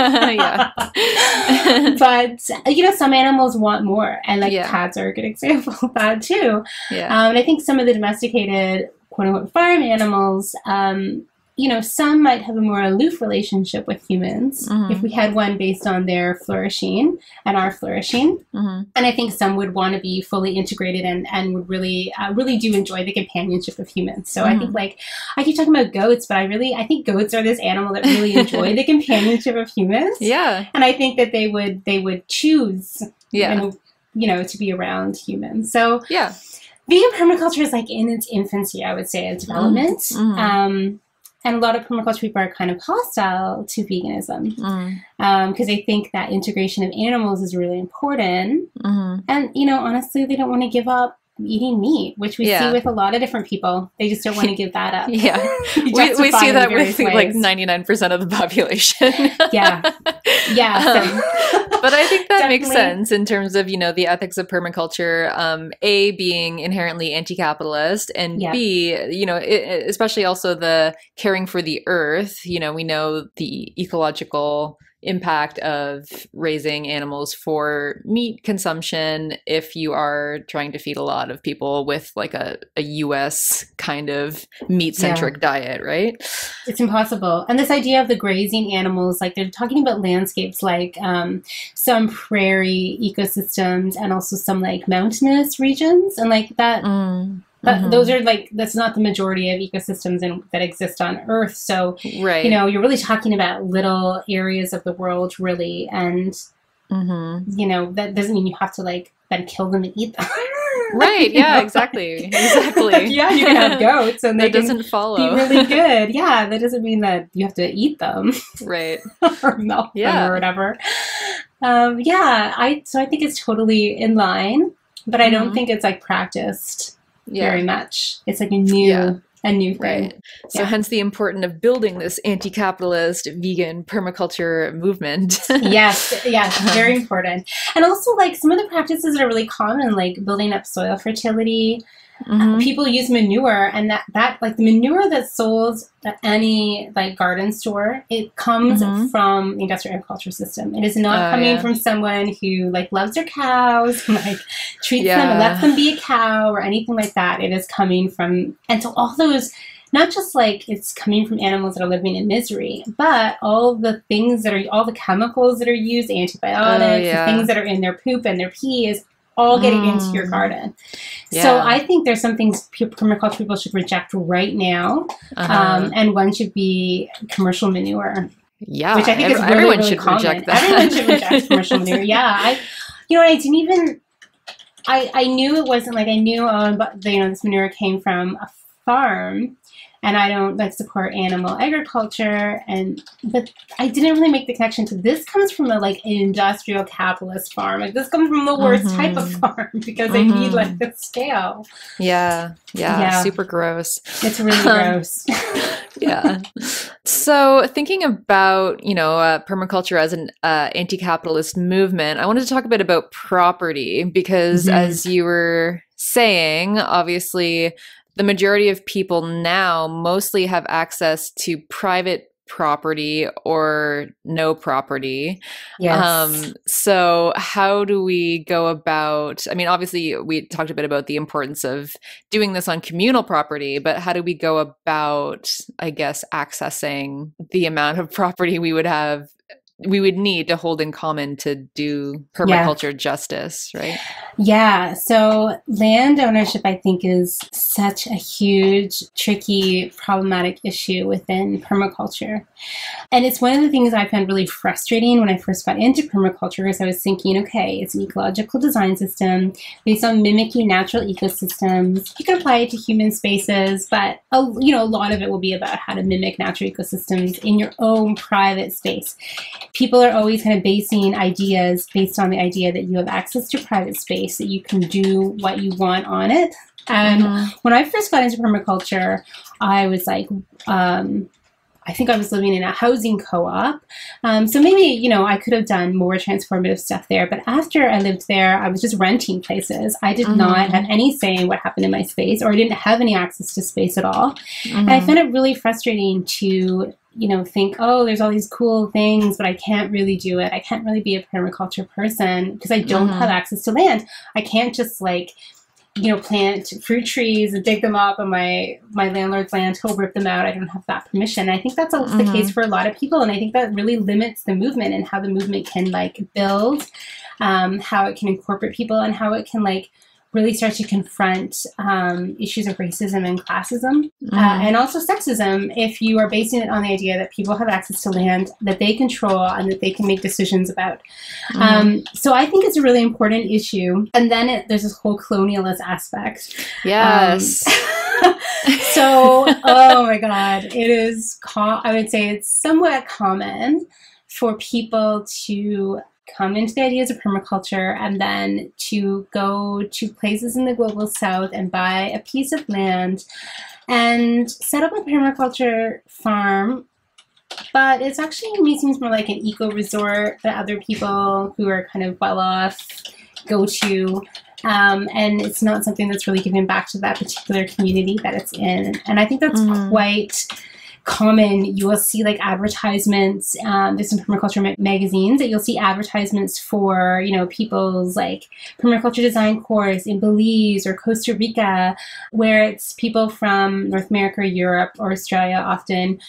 But, you know, some animals want more. And cats are a good example of that too. And I think some of the domesticated, quote unquote, farm animals, you know, some might have a more aloof relationship with humans if we had one based on their flourishing and our flourishing. And I think some would want to be fully integrated and would really do enjoy the companionship of humans. So I think I keep talking about goats, but I think goats are this animal that really enjoy the companionship of humans. And I think that they would choose, and, you know, to be around humans. So vegan permaculture is in its infancy, I would say, in development. And a lot of permaculture people are kind of hostile to veganism because they think that integration of animals is really important. And, you know, honestly, they don't want to give up eating meat, which we see with a lot of different people. They just don't want to give that up. We see that with 99% of the population. But I think that makes sense in terms of, you know, the ethics of permaculture, A, being inherently anti-capitalist, and B, you know, especially also the caring for the earth. You know, we know the ecological impact of raising animals for meat consumption if you are trying to feed a lot of people with a US kind of meat-centric diet, right? It's impossible. And this idea of the grazing animals, they're talking about landscapes some prairie ecosystems and also some mountainous regions and that. But those are that's not the majority of ecosystems that exist on Earth. So, you know, you're really talking about little areas of the world, really. And, you know, that doesn't mean you have to then kill them and eat them. Exactly. You can have goats and they doesn't follow. Be really good. That doesn't mean that you have to eat them. Or milk them or whatever. So I think it's totally in line, but I don't think it's practiced very much. It's a new thing. So hence the importance of building this anti-capitalist vegan permaculture movement. yes, very important. And also some of the practices that are really common, building up soil fertility. People use manure, and that the manure that's sold at any garden store, it comes from the industrial agriculture system. It is not coming from someone who loves their cows, treats them and lets them be a cow or anything like that. It is coming from, and so all those, not just it's coming from animals that are living in misery, but all the things all the chemicals that are used, antibiotics, the things that are in their poop and their pee is all getting into your garden. So I think there's some things permaculture people should reject right now. And one should be commercial manure. Which I think is really, everyone really should common. Reject that. Everyone should reject commercial manure. I didn't even, I knew it wasn't I knew this manure came from a farm. and I don't like support animal agriculture, but I didn't really make the connection to this comes from a like industrial capitalist farm. Like this comes from the worst type of farm because they need like the scale. Yeah, super gross. It's really gross. Yeah. So thinking about, permaculture as an anti-capitalist movement, I wanted to talk a bit about property because as you were saying, obviously the majority of people now mostly have access to private property or no property. Yes. So how do we go about, obviously we talked a bit about the importance of doing this on communal property, but how do we go about, I guess, accessing the amount of property we would need to hold in common to do permaculture justice, right? Yeah. So land ownership, I think, is such a huge, tricky, problematic issue within permaculture. And it's one of the things I found really frustrating when I first got into permaculture because I was thinking, okay, it's an ecological design system based on mimicking natural ecosystems. You can apply it to human spaces, but a lot of it will be about how to mimic natural ecosystems in your own private space. People are always kind of basing ideas based on the idea that you have access to private space, that you can do what you want on it. And when I first got into permaculture, I was like, I think I was living in a housing co-op. So maybe, I could have done more transformative stuff there. But after I lived there, I was just renting places. I did not have any say in what happened in my space, or I didn't have any access to space at all. And I found it really frustrating to think, oh, there's all these cool things, but I can't really do it. I can't really be a permaculture person because I don't have access to land. I can't just plant fruit trees and dig them up on my landlord's land. He'll rip them out. I don't have that permission. I think that's the case for a lot of people. And I think that really limits the movement and how the movement can build, how it can incorporate people and how it can really start to confront issues of racism and classism and also sexism if you are basing it on the idea that people have access to land that they control and that they can make decisions about. So I think it's a really important issue. And then there's this whole colonialist aspect. Yes. So, oh my God, it is, I would say it's somewhat common for people to come into the ideas of permaculture and then to go to places in the global south and buy a piece of land and set up a permaculture farm. But it's actually, to me, seems more like an eco resort that other people who are kind of well off go to. And it's not something that's really giving back to that particular community that it's in. And I think that's quite common. You will see advertisements, there's some permaculture magazines that you'll see advertisements for, people's permaculture design course in Belize or Costa Rica, where it's people from North America, Europe, or Australia often,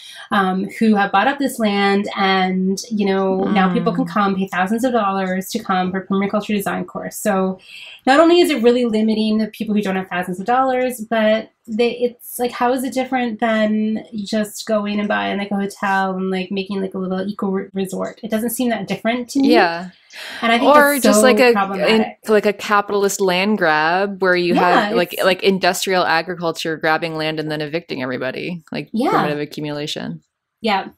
who have bought up this land and, now people can come pay thousands of dollars to come for a permaculture design course. So not only is it really limiting the people who don't have thousands of dollars, but it's how is it different than just going and buying a hotel and making a little eco resort? It doesn't seem that different to me. Yeah. And I think or that's just problematic. a capitalist land grab where you have industrial agriculture grabbing land and then evicting everybody, primitive accumulation. Yeah.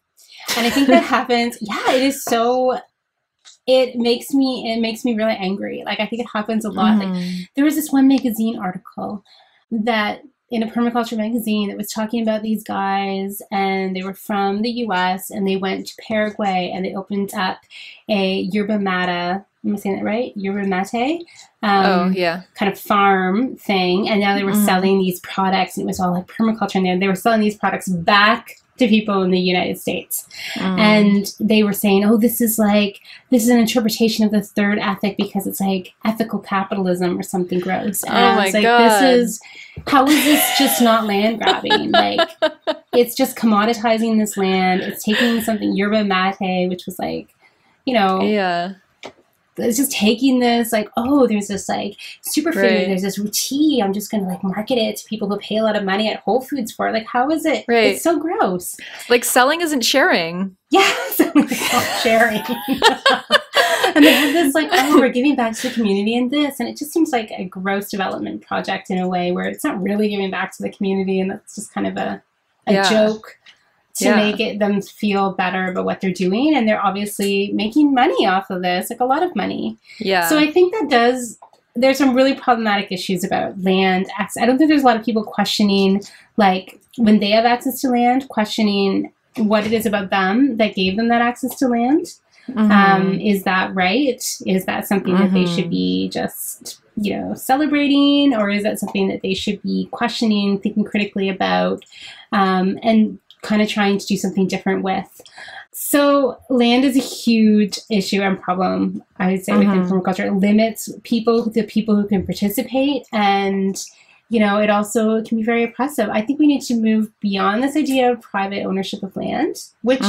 And I think that happens. Yeah, it is so. It makes me really angry. I think it happens a lot. There was this one magazine article that in a permaculture magazine that was talking about these guys, and they were from the US and they went to Paraguay and they opened up a yerba mate, am I saying that right? Yerba mate? Kind of farm thing. And now they were selling these products, and it was all permaculture in there. They were selling these products back to people in the United States. And they were saying, oh, this is an interpretation of the third ethic because it's ethical capitalism or something gross. And oh my God. How is this just not land grabbing? It's just commoditizing this land. It's taking something, yerba mate, which was it's just taking this there's this superfood, there's this tea, I'm just gonna market it to people who pay a lot of money at Whole Foods for it. How is it? It's so gross. Selling isn't sharing. Yeah, selling is not sharing. And they have this we're giving back to the community in this, and it just seems like a gross development project in a way where it's not really giving back to the community, and that's just kind of a a joke to make them feel better about what they're doing. And they're obviously making money off of this, like a lot of money. Yeah. So I think there's some really problematic issues about land access. I don't think there's a lot of people questioning, like, when they have access to land, questioning what it is about them that gave them that access to land. Is that right? Is that something that they should be just, celebrating? Or is that something that they should be questioning, thinking critically about, and kind of trying to do something different with? So land is a huge issue and problem, I would say, within permaculture. It limits the people who can participate, and it also can be very oppressive. I think we need to move beyond this idea of private ownership of land, which,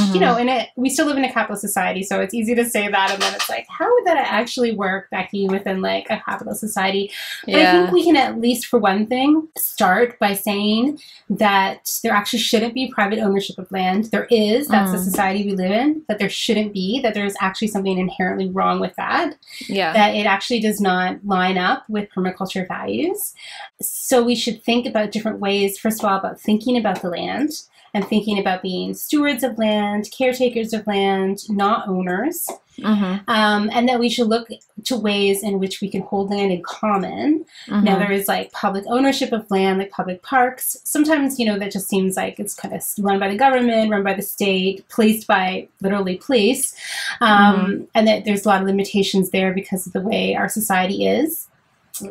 we still live in a capitalist society, so it's easy to say that, and then it's like, how would that actually work, Becky, within like a capitalist society? But I think we can, at least for one thing, start by saying that there actually shouldn't be private ownership of land. There is, that's the society we live in, that there shouldn't be, that there's actually something inherently wrong with that, that it actually does not line up with permaculture values. So we should think about different ways, first of all, about thinking about the land and thinking about being stewards of land, caretakers of land, not owners. And that we should look to ways in which we can hold land in common. Now, there is like public ownership of land, like public parks. Sometimes, that just seems like it's kind of run by the government, run by the state, policed by literally police. And that there's a lot of limitations there because of the way our society is.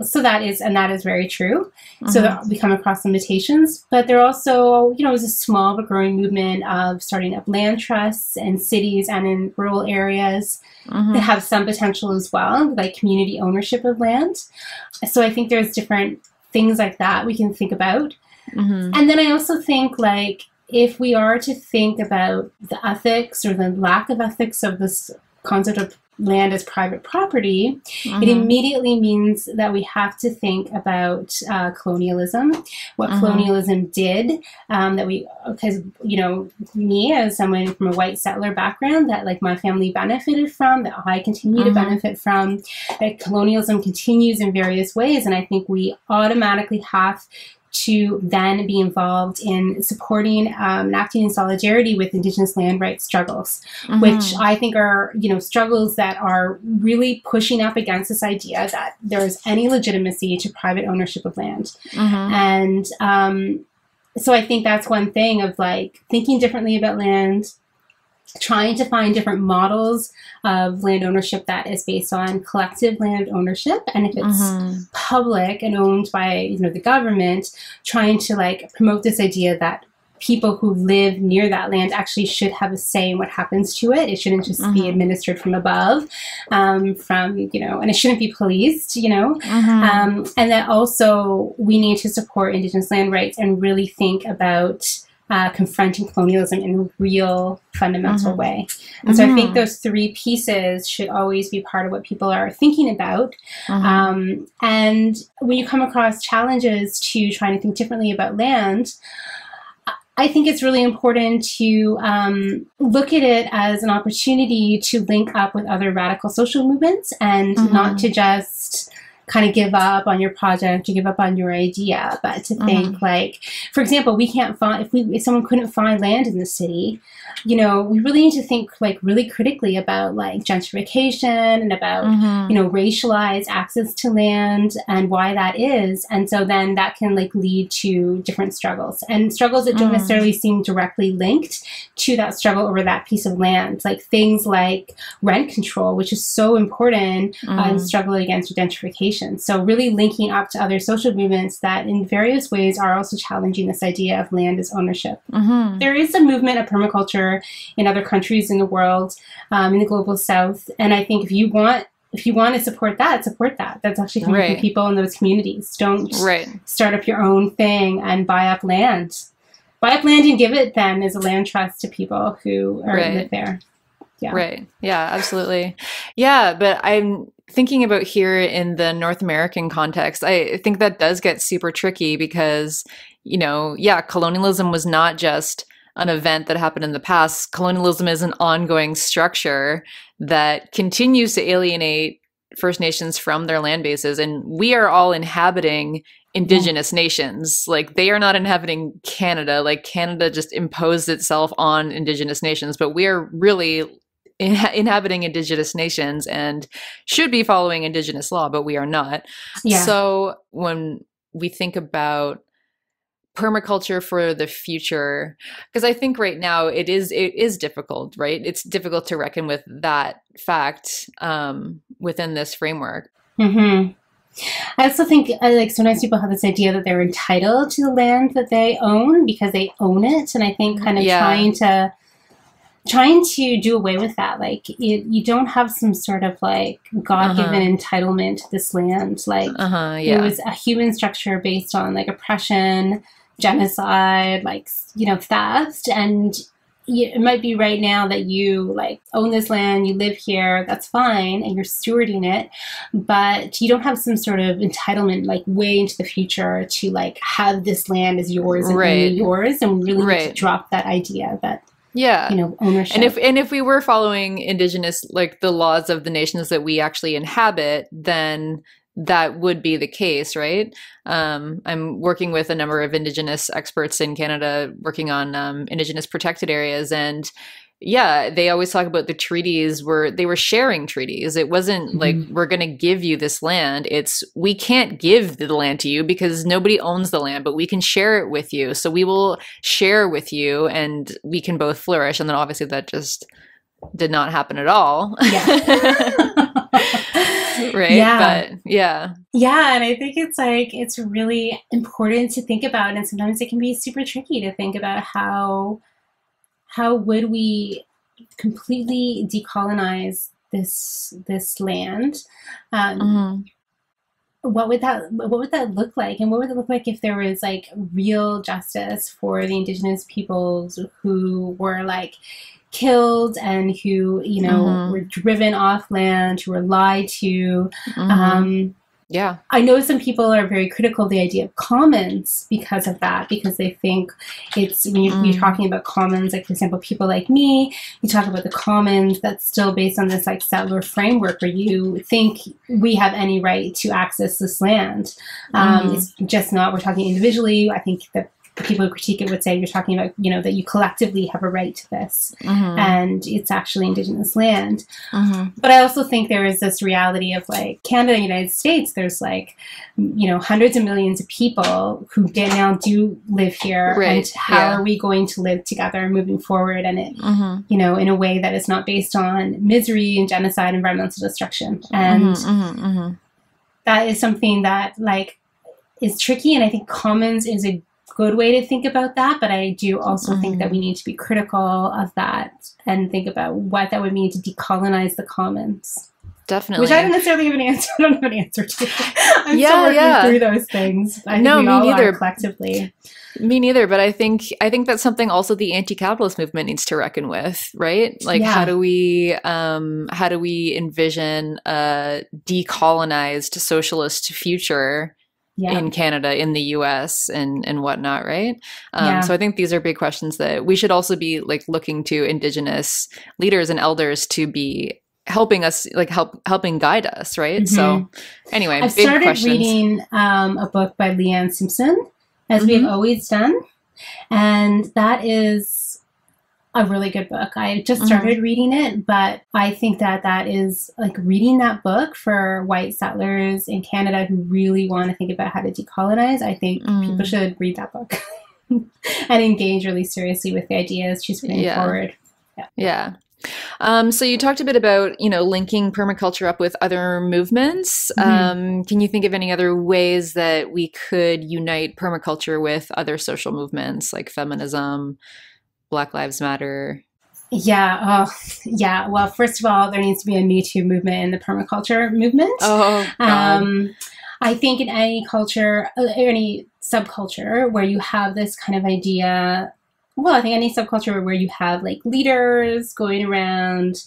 So that is very true. So that we come across limitations, but there also, is a small but growing movement of starting up land trusts in cities and in rural areas that have some potential as well, like community ownership of land. So I think there's different things like that we can think about. And then I also think, like, if we are to think about the ethics or the lack of ethics of this concept of land as private property, it immediately means that we have to think about colonialism, what colonialism did, because, me as someone from a white settler background, that like my family benefited from, that I continue to benefit from, that colonialism continues in various ways. And I think we automatically have to then be involved in supporting and acting in solidarity with Indigenous land rights struggles, which I think are, struggles that are really pushing up against this idea that there is any legitimacy to private ownership of land. And so I think that's one thing of like thinking differently about land, trying to find different models of land ownership that is based on collective land ownership. And if it's public and owned by, the government, trying to like promote this idea that people who live near that land actually should have a say in what happens to it. It shouldn't just be administered from above, and it shouldn't be policed, and that also we need to support Indigenous land rights and really think about confronting colonialism in a real fundamental way. And so I think those three pieces should always be part of what people are thinking about. And when you come across challenges to trying to think differently about land, I think it's really important to look at it as an opportunity to link up with other radical social movements and not to just kind of give up on your project or give up on your idea, but to think like, for example, we can't find, if someone couldn't find land in the city, we really need to think like really critically about like gentrification and about, racialized access to land and why that is. And so then that can like lead to different struggles and struggles that don't necessarily seem directly linked to that struggle over that piece of land, like things like rent control, which is so important in struggle against gentrification. So really linking up to other social movements that in various ways are also challenging this idea of land as ownership. There is a movement of permaculture in other countries in the world, in the global south. And I think if you want to support that, support that. That's actually coming from people in those communities. Don't start up your own thing and buy up land. Buy up land and give it then as a land trust to people who live there. Yeah. Right. Yeah, absolutely. Yeah, but I'm thinking about here in the North American context, I think that does get super tricky because, colonialism was not just an event that happened in the past. Colonialism is an ongoing structure that continues to alienate First Nations from their land bases. And we are all inhabiting indigenous nations. Like, they are not inhabiting Canada. Like, Canada just imposed itself on indigenous nations, but we are really inhabiting indigenous nations and should be following indigenous law, but we are not. Yeah. So when we think about permaculture for the future, because I think right now it is difficult, right? It's difficult to reckon with that fact within this framework. Mm-hmm. I also think, like, sometimes people have this idea that they're entitled to the land that they own because they own it, and I think kind of trying to do away with that. Like, you don't have some sort of like God-given entitlement to this land. Like, it was a human structure based on like oppression, genocide, like, you know, theft, and it might be right now that you like own this land, you live here, that's fine, and you're stewarding it, but you don't have some sort of entitlement like way into the future to like have this land as yours and only yours, and we really need to drop that idea that you know, ownership. And if we were following indigenous, like the laws of the nations that we actually inhabit, then that would be the case, right? I'm working with a number of Indigenous experts in Canada working on Indigenous protected areas. And yeah, they always talk about the treaties they were sharing treaties. It wasn't like, we're going to give you this land. It's, we can't give the land to you because nobody owns the land, but we can share it with you. So we will share with you and we can both flourish. And then obviously that just did not happen at all. Yeah. Right. Yeah. But yeah. Yeah. And I think it's like, it's really important to think about. And sometimes it can be super tricky to think about how would we completely decolonize this land? What would that look like? And what would it look like if there was like real justice for the Indigenous peoples who were like killed and who, you know, were driven off land, who were lied to? Yeah. I know some people are very critical of the idea of commons because of that, because they think it's, when you're talking about commons, like, for example, people like me, you talk about the commons, that's still based on this like settler framework where you think we have any right to access this land. It's just not, we're talking individually. I think that the people who critique it would say you're talking about, you know, that you collectively have a right to this, and it's actually Indigenous land. But I also think there is this reality of like Canada and the United States, there's like, you know, hundreds of millions of people who now do live here, and how are we going to live together moving forward, and it, you know, in a way that is not based on misery and genocide, environmental destruction, and that is something that like is tricky, and I think commons is a good way to think about that, but I do also think that we need to be critical of that and think about what that would mean to decolonize the commons. Definitely. Which I don't necessarily have an answer. I don't have an answer to. I'm still working through those things. I think we all are collectively. Me neither, but I think that's something also the anti-capitalist movement needs to reckon with, right? Like, how do we envision a decolonized socialist future in Canada, in the US, and whatnot, right? So I think these are big questions that we should also be like looking to Indigenous leaders and elders to be helping us, like helping guide us, right? So anyway, I've started reading a book by Leanne Simpson, as we've always done, and that is a really good book. I just started reading it, but I think that is like reading that book for white settlers in Canada who really want to think about how to decolonize. I think people should read that book and engage really seriously with the ideas she's putting forward. So you talked a bit about, you know, linking permaculture up with other movements. Can you think of any other ways that we could unite permaculture with other social movements like feminism, Black Lives Matter? Well, first of all, there needs to be a Me Too movement in the permaculture movement. I think in any culture, any subculture where you have this kind of idea, well, I think any subculture where you have like leaders going around,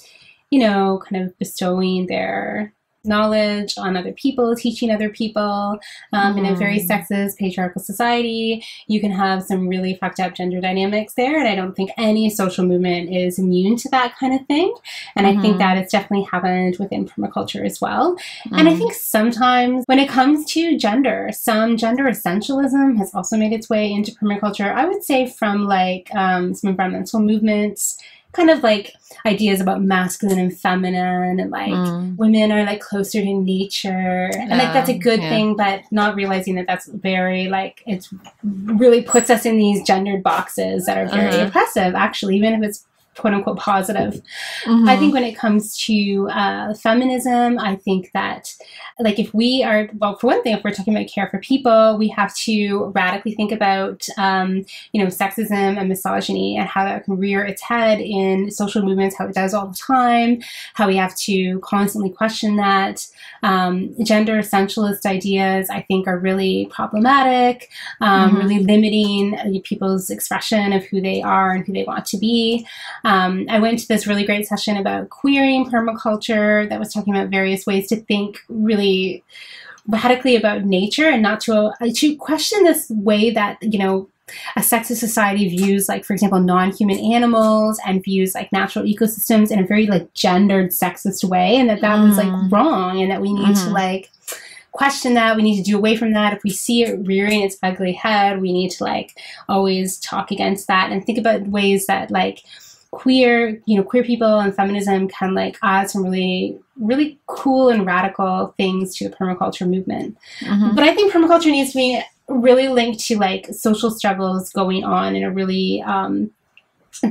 you know, kind of bestowing their knowledge on other people, teaching other people. In a very sexist, patriarchal society, you can have some really fucked up gender dynamics there. And I don't think any social movement is immune to that kind of thing. And I think that it's definitely happened within permaculture as well. And I think sometimes when it comes to gender, some gender essentialism has also made its way into permaculture. I would say from like some environmental movements, kind of like ideas about masculine and feminine, and like women are like closer to nature, and like that's a good thing, but not realizing that that's very like, it's really puts us in these gendered boxes that are very oppressive, actually, even if it's quote unquote positive. I think when it comes to feminism, I think that like if we are, well, for one thing, if we're talking about care for people, we have to radically think about, you know, sexism and misogyny and how that can rear its head in social movements, how it does all the time, how we have to constantly question that. Gender essentialist ideas, I think, are really problematic, really limiting people's expression of who they are and who they want to be. I went to this really great session about queering permaculture that was talking about various ways to think really radically about nature and not to question this way that, you know, a sexist society views, like, for example, non-human animals and views like natural ecosystems in a very like gendered sexist way, and that was like wrong, and that we need to like question that. We need to do away from that. If we see it rearing its ugly head, we need to like always talk against that and think about ways that like queer people and feminism can like add some really, really cool and radical things to the permaculture movement. But I think permaculture needs to be really linked to like social struggles going on in a really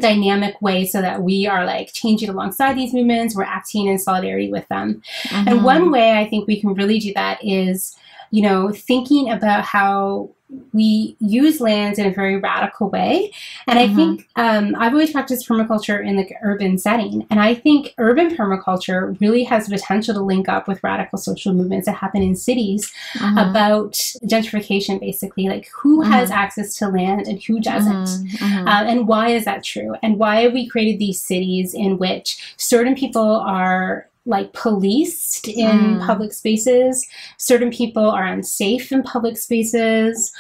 dynamic way, so that we are like changing alongside these movements, we're acting in solidarity with them. And one way I think we can really do that is, you know, thinking about how we use lands in a very radical way. And I think I've always practiced permaculture in the urban setting. And I think urban permaculture really has the potential to link up with radical social movements that happen in cities about gentrification, basically, like who has access to land and who doesn't. And why is that true? And why have we created these cities in which certain people are like policed in public spaces, certain people are unsafe in public spaces,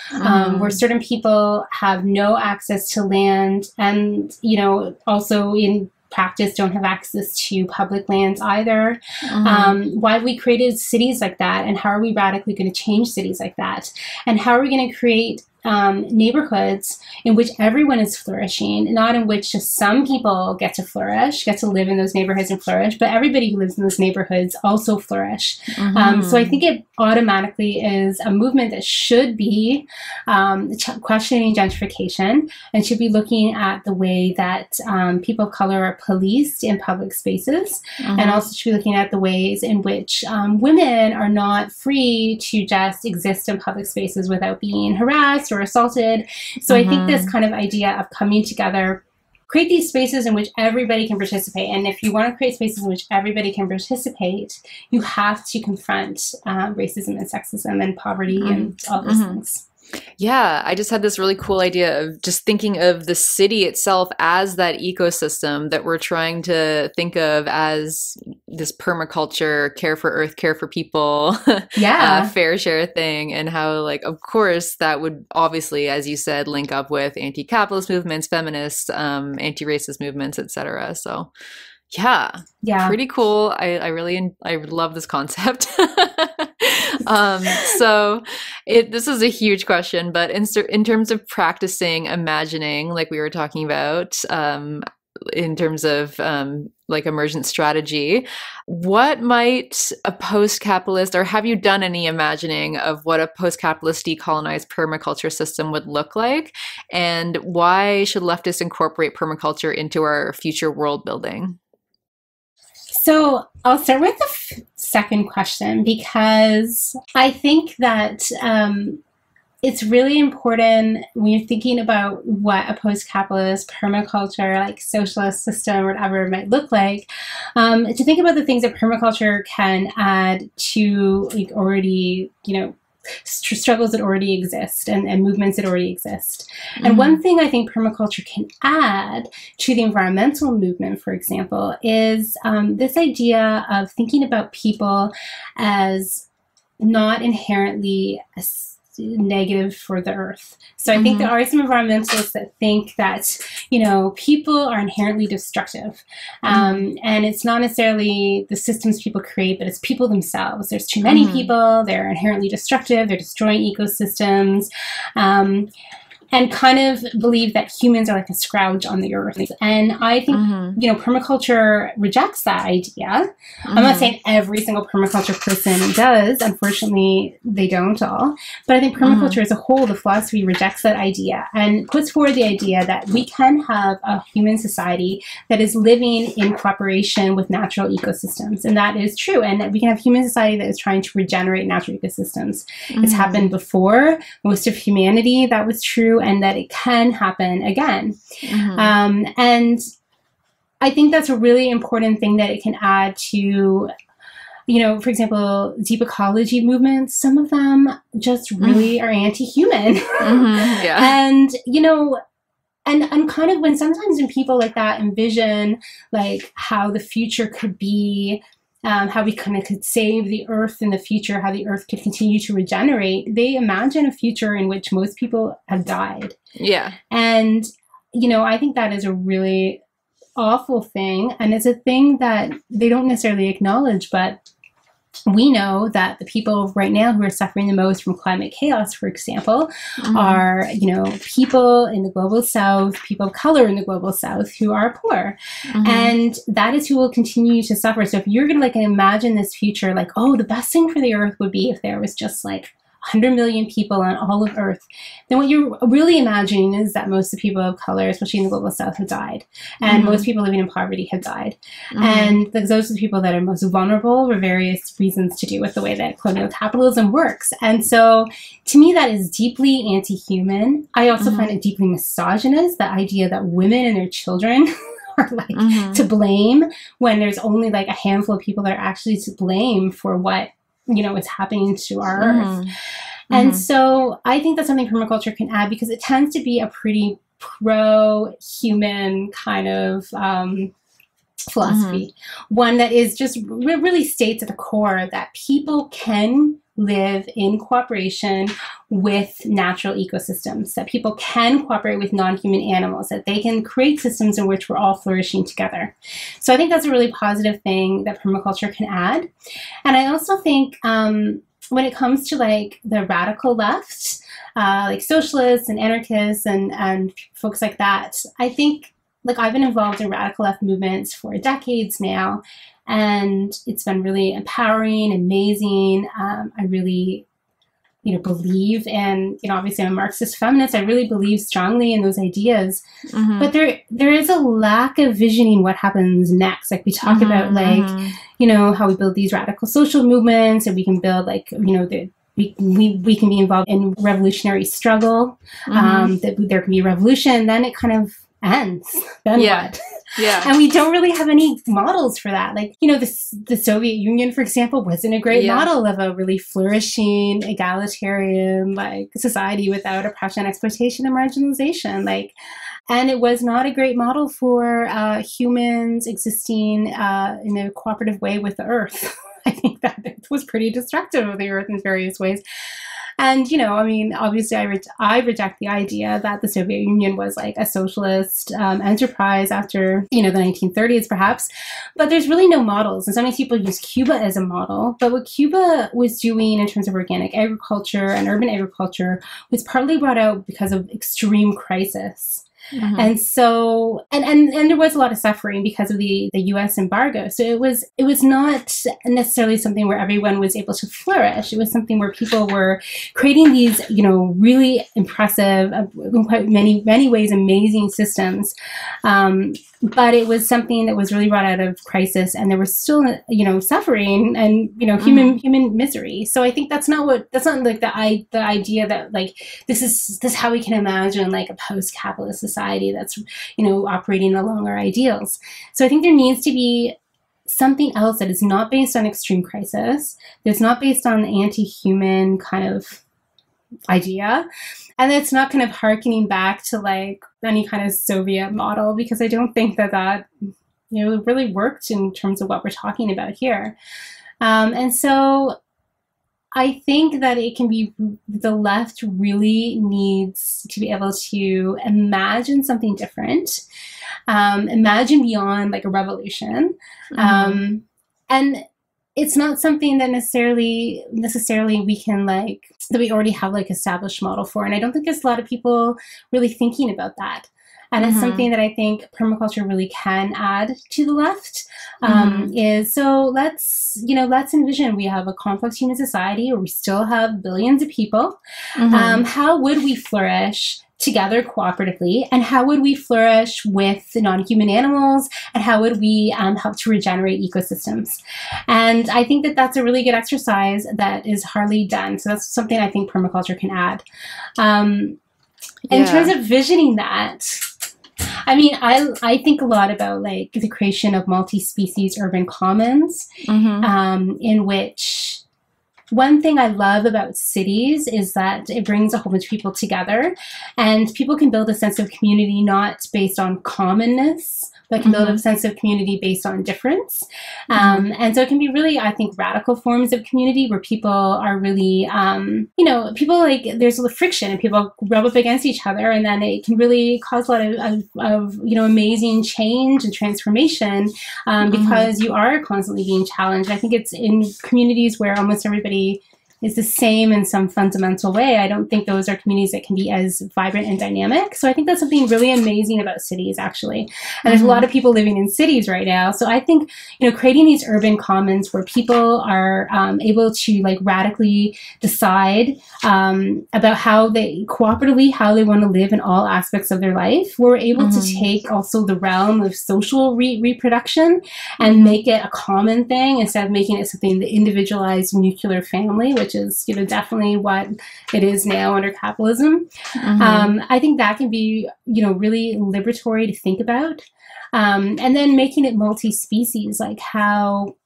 where certain people have no access to land, and, you know, also in practice don't have access to public lands either. Why have we created cities like that, and how are we radically going to change cities like that? And how are we going to create neighborhoods in which everyone is flourishing, not in which just some people get to flourish, get to live in those neighborhoods and flourish, but everybody who lives in those neighborhoods also flourish. So I think it automatically is a movement that should be questioning gentrification and should be looking at the way that people of color are policed in public spaces, and also should be looking at the ways in which women are not free to just exist in public spaces without being harassed or assaulted. So I think this kind of idea of coming together, create these spaces in which everybody can participate. And if you want to create spaces in which everybody can participate, you have to confront racism and sexism and poverty and all those things. Yeah, I just had this really cool idea of just thinking of the city itself as that ecosystem that we're trying to think of as this permaculture, care for earth, care for people, fair share thing, and how, like, of course, that would obviously, as you said, link up with anti-capitalist movements, feminist, anti-racist movements, etc. So yeah, pretty cool. I really love this concept. So this is a huge question, but in terms of practicing imagining, like we were talking about, in terms of like emergent strategy, what might a post-capitalist, or have you done any imagining of what a post-capitalist decolonized permaculture system would look like? And why should leftists incorporate permaculture into our future world building? So I'll start with the second question, because I think that it's really important when you're thinking about what a post-capitalist permaculture, like socialist system or whatever it might look like, to think about the things that permaculture can add to like already, you know, struggles that already exist and movements that already exist. And one thing I think permaculture can add to the environmental movement, for example, is this idea of thinking about people as not inherently negative for the earth. So I think there are some environmentalists that think that, you know, people are inherently destructive. And it's not necessarily the systems people create, but it's people themselves. There's too many people, they're inherently destructive, they're destroying ecosystems. And kind of believe that humans are like a scourge on the earth. And I think, you know, permaculture rejects that idea. I'm not saying every single permaculture person does. Unfortunately, they don't all. But I think permaculture as a whole, the philosophy rejects that idea and puts forward the idea that we can have a human society that is living in cooperation with natural ecosystems. And that is true. And that we can have human society that is trying to regenerate natural ecosystems. It's happened before. Most of humanity, that was true. And that it can happen again. And I think that's a really important thing that it can add to, you know, for example, deep ecology movements. Some of them just really are anti-human. And, you know, and kind of sometimes when people like that envision like how the future could be, how we kind of could save the earth in the future, how the earth could continue to regenerate, they imagine a future in which most people have died. And, you know, I think that is a really awful thing. And it's a thing that they don't necessarily acknowledge, but we know that the people right now who are suffering the most from climate chaos, for example, are, you know, people in the global south, people of color in the global south who are poor. And that is who will continue to suffer. So if you're going to like imagine this future, like, oh, the best thing for the earth would be if there was just like 100 million people on all of Earth, then what you're really imagining is that most of the people of color, especially in the global south, have died. And most people living in poverty have died. And those are the people that are most vulnerable for various reasons to do with the way that colonial capitalism works. And so to me, that is deeply anti-human. I also find it deeply misogynist, the idea that women and their children are like to blame when there's only like a handful of people that are actually to blame for what, you know, is happening to our earth. And so I think that's something permaculture can add because it tends to be a pretty pro-human kind of philosophy. One that is just really states at the core that people can live in cooperation with natural ecosystems, that people can cooperate with non-human animals, that they can create systems in which we're all flourishing together. So I think that's a really positive thing that permaculture can add. And I also think when it comes to like the radical left, like socialists and anarchists and folks like that, I think like I've been involved in radical left movements for decades now, and it's been really empowering, amazing. I really, you know, believe in, you know, obviously I'm a Marxist feminist. I really believe strongly in those ideas, but there is a lack of visioning what happens next. Like we talk about like, you know, how we build these radical social movements and we can build like, you know, we can be involved in revolutionary struggle, that there can be a revolution, then it kind of ends. Then what? And we don't really have any models for that. Like, you know, the Soviet Union, for example, wasn't a great model of a really flourishing, egalitarian, like, society without oppression, exploitation, and marginalization. Like, and it was not a great model for humans existing in a cooperative way with the earth. I think that it was pretty destructive of the earth in various ways. And, you know, I mean, obviously I reject the idea that the Soviet Union was like a socialist enterprise after, you know, the 1930s perhaps, but there's really no models. And so many people use Cuba as a model, but what Cuba was doing in terms of organic agriculture and urban agriculture was partly brought out because of extreme crisis. And so, and there was a lot of suffering because of the U.S. embargo. So it was not necessarily something where everyone was able to flourish. It was something where people were creating these, you know, really impressive, in quite many ways, amazing systems. But it was something that was really brought out of crisis, and there was still, you know, suffering and, you know, human misery. So I think that's not like the idea that like this is how we can imagine like a post-capitalist society that's, you know, operating along our ideals. So I think there needs to be something else that is not based on extreme crisis, that's not based on anti-human kind of idea, and it's not kind of harkening back to like any kind of Soviet model, because I don't think that really worked in terms of what we're talking about here. And so I think that it can be, the left really needs to be able to imagine something different, imagine beyond like a revolution. And it's not something that necessarily we can like, that we already have like established model for. And I don't think there's a lot of people really thinking about that. And it's something that I think permaculture really can add to the left. Is so let's envision we have a complex human society where we still have billions of people. How would we flourish together cooperatively, and how would we flourish with the non-human animals, and how would we help to regenerate ecosystems? And I think that that's a really good exercise that is hardly done. So that's something I think permaculture can add. In terms of visioning that, I mean, I think a lot about like the creation of multi-species urban commons, in which one thing I love about cities is that it brings a whole bunch of people together, and people can build a sense of community not based on commonness, but can build a sense of community based on difference. And so it can be really, I think, radical forms of community where people are really, people like, there's a friction and people rub up against each other, and then it can really cause a lot of amazing change and transformation, because you are constantly being challenged. I think it's in communities where almost everybody is the same in some fundamental way. I don't think those are communities that can be as vibrant and dynamic. So I think that's something really amazing about cities, actually. And there's a lot of people living in cities right now. So I think, creating these urban commons where people are able to like radically decide about how they cooperatively, how they want to live in all aspects of their life. We're able to take also the realm of social reproduction and make it a common thing instead of making it something, the individualized nuclear family, which is definitely what it is now under capitalism. I think that can be really liberatory to think about, and then making it multi-species, like how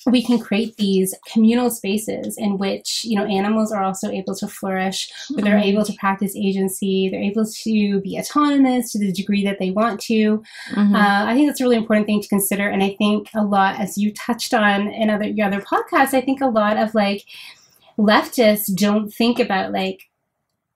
we can create these communal spaces in which animals are also able to flourish, where they're able to practice agency, they're able to be autonomous to the degree that they want to. I think that's a really important thing to consider, and I think a lot, as you touched on in your other podcasts, I think a lot of like leftists don't think about like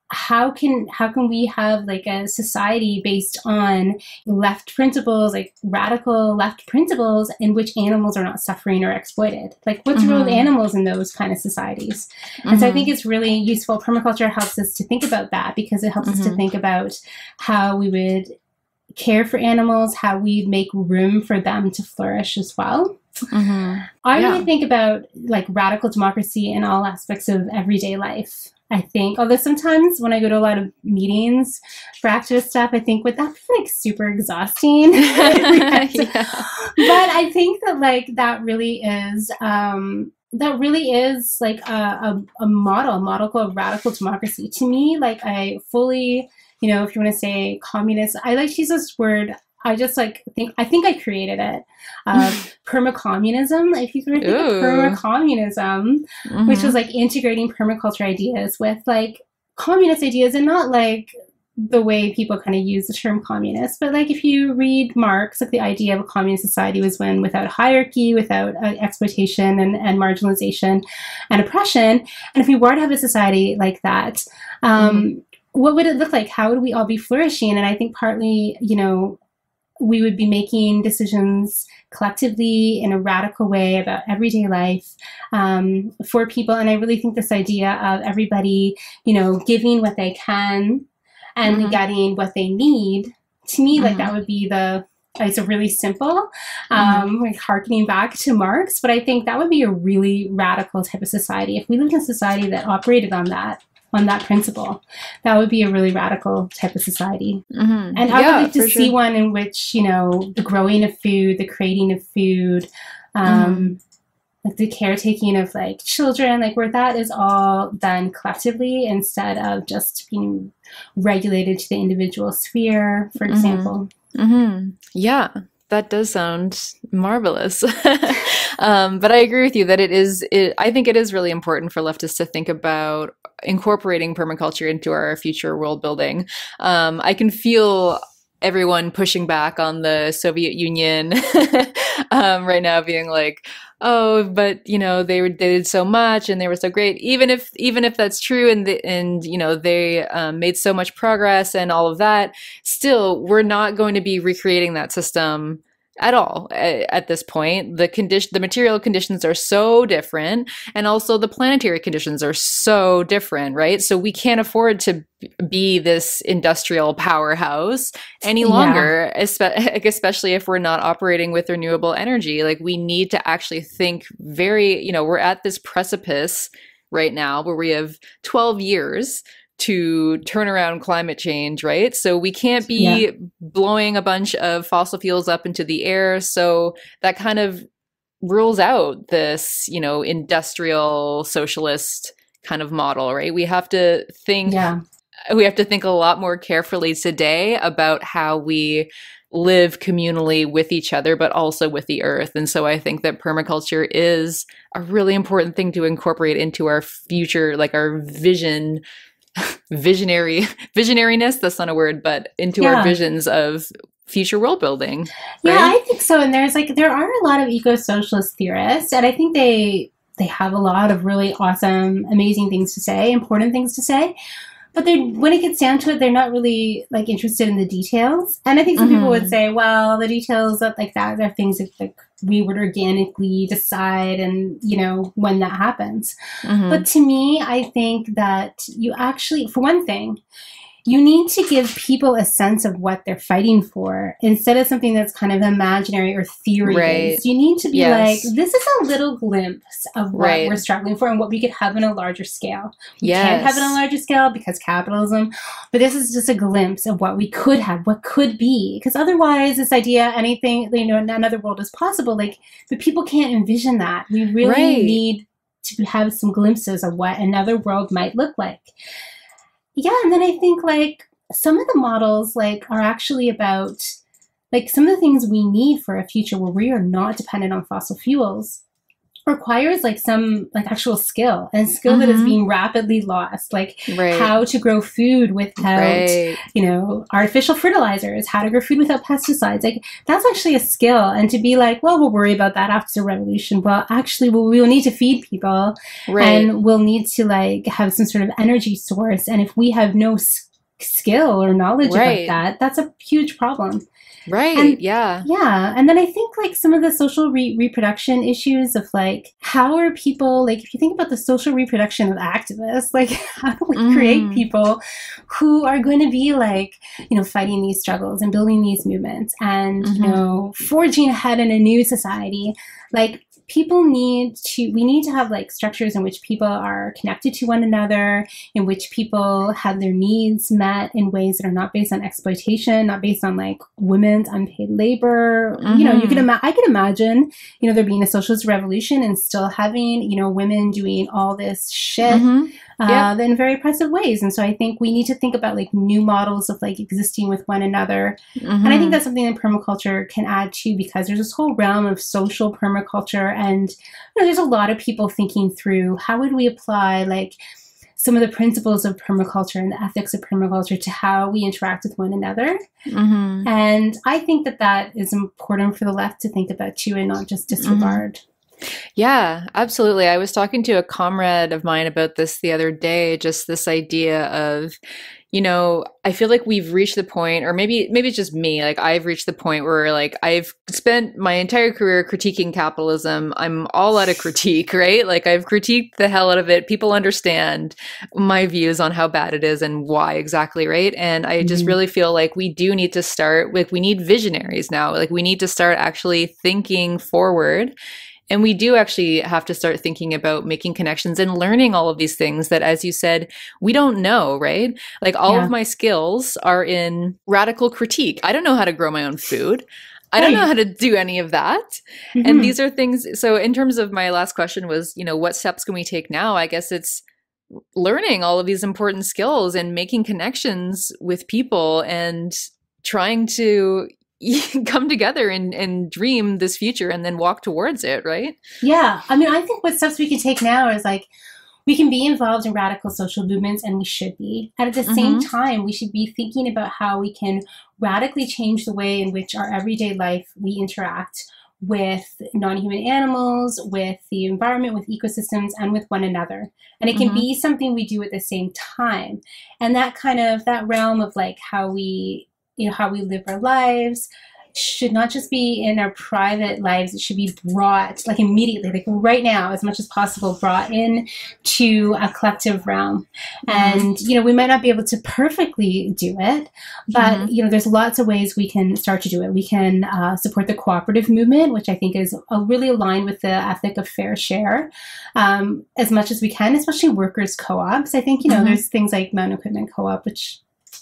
how can we have like a society based on left principles, like radical left principles, in which animals are not suffering or exploited. Like what's the role of animals in those kind of societies? And so I think it's really useful. Permaculture helps us to think about that, because it helps us to think about how we would care for animals, how we make room for them to flourish as well. I really think about like radical democracy in all aspects of everyday life. I think, although sometimes when I go to a lot of meetings for activist stuff, I think, would that be like super exhausting? But I think that like that really is like a model of radical democracy. To me, like I fully, if you want to say communist, I like to use this word. I just like I think I created it. Permacommunism. If you think of permacommunism, which was like integrating permaculture ideas with like communist ideas, and not like the way people kind of use the term communist, but like if you read Marx, like the idea of a communist society was one without hierarchy, without exploitation and marginalization and oppression. And if we were to have a society like that, what would it look like? How would we all be flourishing? And I think partly, we would be making decisions collectively in a radical way about everyday life for people. And I really think this idea of everybody, giving what they can and getting what they need, to me, like that would be it's a really simple, like harkening back to Marx, but I think that would be a really radical type of society. If we lived in a society that operated on that principle, that would be a really radical type of society. And I would like to see one in which, the growing of food, the creating of food, like the caretaking of like children, like where that is all done collectively instead of just being regulated to the individual sphere, for example. Yeah. That does sound marvelous. But I agree with you that I think it is really important for leftists to think about incorporating permaculture into our future world building. I can feel everyone pushing back on the Soviet Union right now, being like, oh, but they did so much and they were so great. Even if that's true, and they made so much progress and all of that, still we're not going to be recreating that system at all at this point. The material conditions are so different, and also the planetary conditions are so different, right? So we can't afford to be this industrial powerhouse any longer, especially if we're not operating with renewable energy. Like, we need to actually think we're at this precipice right now where we have 12 years to turn around climate change, right? So we can't be blowing a bunch of fossil fuels up into the air. So that kind of rules out this, industrial socialist kind of model, right? We have to think a lot more carefully today about how we live communally with each other, but also with the earth. And so I think that permaculture is a really important thing to incorporate into our future, like our visionariness, that's not a word, but into our visions of future world building. Right? Yeah, I think so. And there are a lot of eco-socialist theorists, and I think they have a lot of really awesome, amazing things to say, important things to say. But when it gets down to it, they're not really interested in the details. And I think some people would say, well, the details that are things that we would organically decide, and when that happens. But to me, I think that you actually, for one thing, you need to give people a sense of what they're fighting for instead of something that's kind of imaginary or theory-based. You need to be like, this is a little glimpse of what we're struggling for and what we could have on a larger scale. We can't have it on a larger scale because capitalism, but this is just a glimpse of what we could have, what could be. Because otherwise, this idea, anything, another world is possible, but people can't envision that. We really need to have some glimpses of what another world might look like. Yeah, and then I think some of the models are actually about some of the things we need for a future where we are not dependent on fossil fuels requires some actual skill, and skill that is being rapidly lost, how to grow food without artificial fertilizers, how to grow food without pesticides. That's actually a skill. And to be we'll worry about that after the revolution. Well, actually, we'll need to feed people, and we'll need to have some sort of energy source. And if we have no skill or knowledge about that, that's a huge problem. Yeah. And then I think some of the social reproduction issues of how are people, if you think about the social reproduction of activists, how do we create people who are going to be fighting these struggles and building these movements and, forging ahead in a new society? We need to have structures in which people are connected to one another, in which people have their needs met in ways that are not based on exploitation, not based on women's unpaid labor. I can imagine, there being a socialist revolution and still having, women doing all this shit in very oppressive ways. And so I think we need to think about new models of existing with one another. And I think that's something that permaculture can add to, because there's this whole realm of social permaculture. And there's a lot of people thinking through how would we apply some of the principles of permaculture and the ethics of permaculture to how we interact with one another. And I think that is important for the left to think about too, and not just disregard. Yeah, absolutely. I was talking to a comrade of mine about this the other day, just this idea of, I feel like we've reached the point, or maybe it's just me, I've reached the point where I've spent my entire career critiquing capitalism. I'm all out of critique, right? I've critiqued the hell out of it. People understand my views on how bad it is and why exactly, right? And I just really feel we do need to start we need visionaries now. We need to start actually thinking forward. And we do actually have to start thinking about making connections and learning all of these things that, as you said, we don't know, right? All of my skills are in radical critique. I don't know how to grow my own food. I don't know how to do any of that. And these are things. So in terms of my last question was, what steps can we take now? I guess it's learning all of these important skills and making connections with people and trying to come together and dream this future and then walk towards it, right? Yeah. I mean, I think what steps we can take now is like, we can be involved in radical social movements, and we should be. And at the same time, we should be thinking about how we can radically change the way in which our everyday life we interact with non-human animals, with the environment, with ecosystems, and with one another. And it can be something we do at the same time. And that kind of, that realm of like how we, how we live our lives should not just be in our private lives. It should be brought like immediately, like right now, as much as possible, brought in to a collective realm. And, we might not be able to perfectly do it, but, there's lots of ways we can start to do it. We can support the cooperative movement, which I think is really aligned with the ethic of fair share, as much as we can, especially workers' co-ops. I think, there's things like Mountain Equipment Co-op, which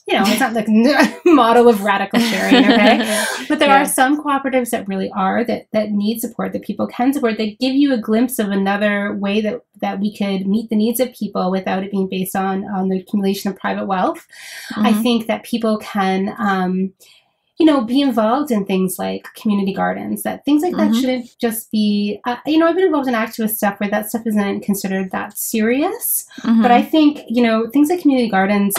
it's not like a model of radical sharing, okay? But there are some cooperatives that really are, that need support, that people can support, that give you a glimpse of another way that we could meet the needs of people without it being based on the accumulation of private wealth. I think that people can, be involved in things like community gardens, that things like that shouldn't just be, I've been involved in activist stuff where that stuff isn't considered that serious. But I think, things like community gardens,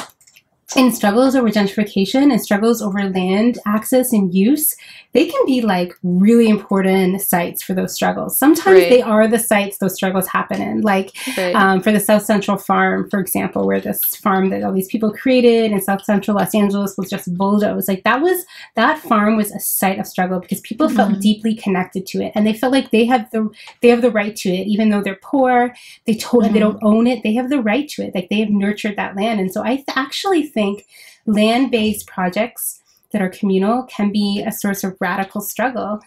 in struggles over gentrification and struggles over land access and use, they can be like really important sites for those struggles. Sometimes they are the sites those struggles happen in, like for the South Central Farm, for example, where this farm that all these people created in South Central Los Angeles was just bulldozed. Like that farm was a site of struggle because people felt deeply connected to it, and they felt like they have the right to it, even though they're poor. They don't own it. They have the right to it. Like they have nurtured that land. And so I actually think land-based projects that are communal can be a source of radical struggle,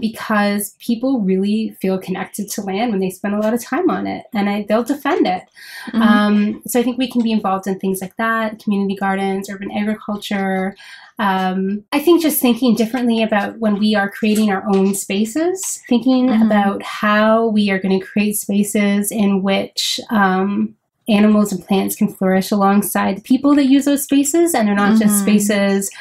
because people really feel connected to land when they spend a lot of time on it, and they'll defend it. So I think we can be involved in things like that, community gardens, urban agriculture. I think just thinking differently about when we are creating our own spaces, thinking about how we are going to create spaces in which animals and plants can flourish alongside the people that use those spaces, and they're not just spaces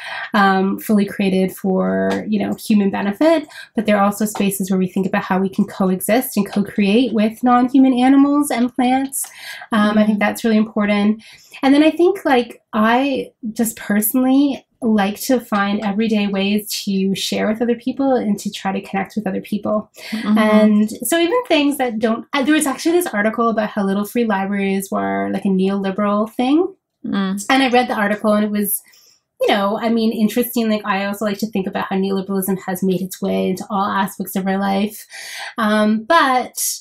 fully created for human benefit, but they're also spaces where we think about how we can coexist and co-create with non-human animals and plants. I think that's really important. And then I think, like, I just personally like to find everyday ways to share with other people and to try to connect with other people. And so even things that don't, there was actually this article about how little free libraries were like a neoliberal thing. And I read the article, and it was, interesting. Like, I also like to think about how neoliberalism has made its way into all aspects of our life. But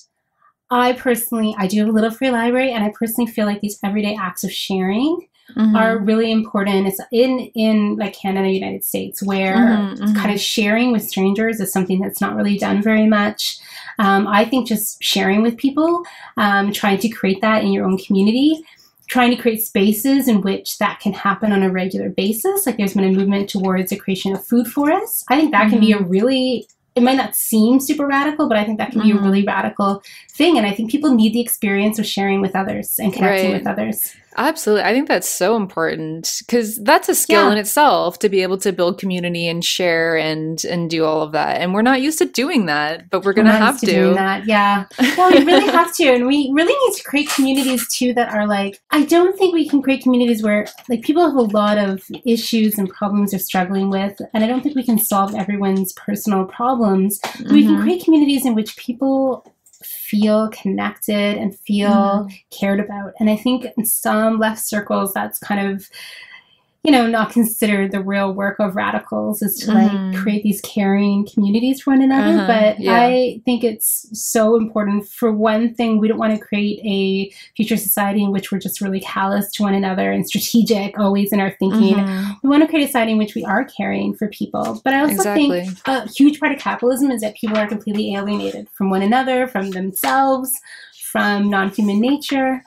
I do have a little free library, and I personally feel like these everyday acts of sharing are really important. It's in like Canada, United States, where kind of sharing with strangers is something that's not really done very much. I think just sharing with people, trying to create that in your own community, trying to create spaces in which that can happen on a regular basis. Like, there's been a movement towards the creation of food forests. I think that can be a really, it might not seem super radical, but I think that can be a really radical thing. And I think people need the experience of sharing with others and connecting with others. Absolutely. I think that's so important, because that's a skill in itself, to be able to build community and share and do all of that. And we're not used to doing that, but we're going to have to. Doing that. Yeah. Well, we really have to. And we really need to create communities too that are like, I don't think we can create communities where like people have a lot of issues and problems they're struggling with. And I don't think we can solve everyone's personal problems. But we can create communities in which people feel connected and feel cared about. And I think in some left circles, that's kind of, not considered the real work of radicals, is to like create these caring communities for one another. But I think it's so important. For one thing, we don't want to create a future society in which we're just really callous to one another and strategic always in our thinking. We want to create a society in which we are caring for people. But I also think a huge part of capitalism is that people are completely alienated from one another, from themselves, from non-human nature.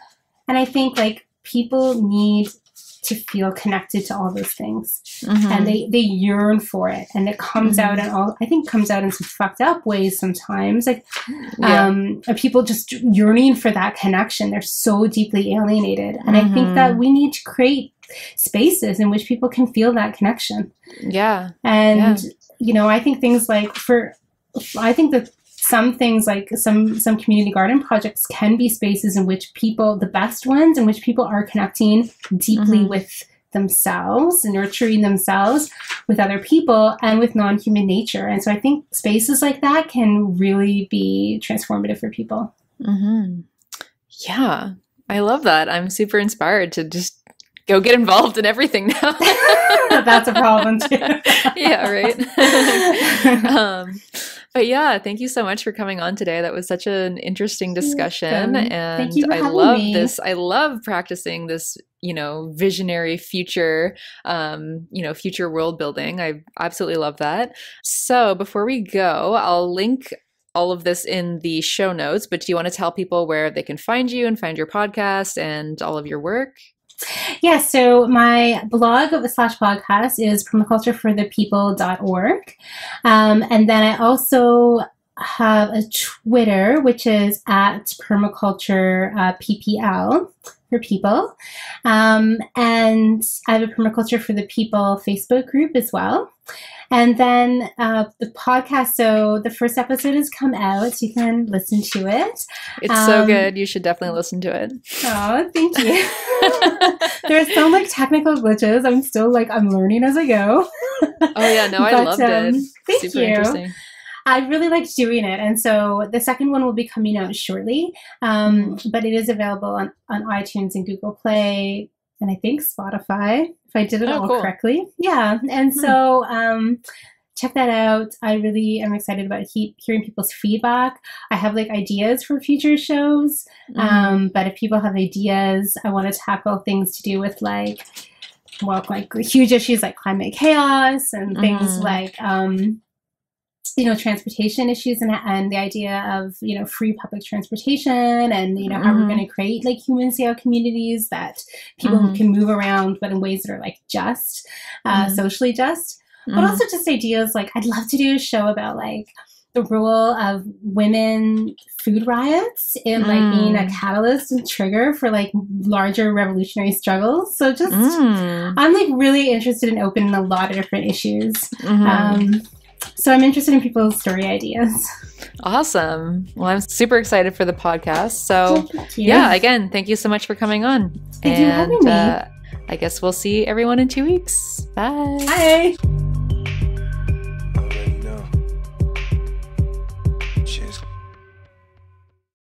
And I think like people need to feel connected to all those things, and they yearn for it, and it comes out in comes out in some fucked up ways sometimes, like people just yearning for that connection. They're so deeply alienated, and I think that we need to create spaces in which people can feel that connection. Yeah. And, you know, I think things like I think that some things like some community garden projects can be spaces in which people, the best ones, in which people are connecting deeply with themselves and nurturing themselves with other people and with non-human nature. And so I think spaces like that can really be transformative for people. Yeah, I love that. I'm super inspired to just go get involved in everything now. That's a problem too. Yeah, right. But yeah, thank you so much for coming on today. That was such an interesting discussion. And thank you for I having love me. this. I love practicing this, you know, visionary future, you know, future world building. I absolutely love that. So before we go, I'll link all of this in the show notes, but do you want to tell people where they can find you and find your podcast and all of your work? Yeah, so my blog / podcast is permacultureforthepeople.org. And then I also have a Twitter, which is at permaculture PPL for people. And I have a Permaculture for the People Facebook group as well. And then the podcast, so the first episode has come out, so you can listen to it. It's so good. You should definitely listen to it. Oh, thank you. There are some like technical glitches. I'm still like, I'm learning as I go. Oh yeah, no, I loved it. Thank Super you. Interesting. I really liked doing it. And so the second one will be coming out shortly, but it is available on iTunes and Google Play, and I think Spotify, if I did it all correctly. Yeah. And so check that out. I really am excited about hearing people's feedback. I have like ideas for future shows, but if people have ideas, I want to tackle things to do with like huge issues like climate chaos and things like, you know, transportation issues and the idea of, you know, free public transportation and, you know, how we're going to create like human scale communities that people can move around, but in ways that are like just, socially just, but also just ideas like I'd love to do a show about like the role of women food riots in like being a catalyst and trigger for like larger revolutionary struggles. So just, I'm like really interested in opening a lot of different issues. So I'm interested in people's story ideas. Awesome. Well, I'm super excited for the podcast. So yeah, again, thank you so much for coming on. Thank you for having me. I guess we'll see everyone in 2 weeks. Bye. Bye. Already know. Cheers.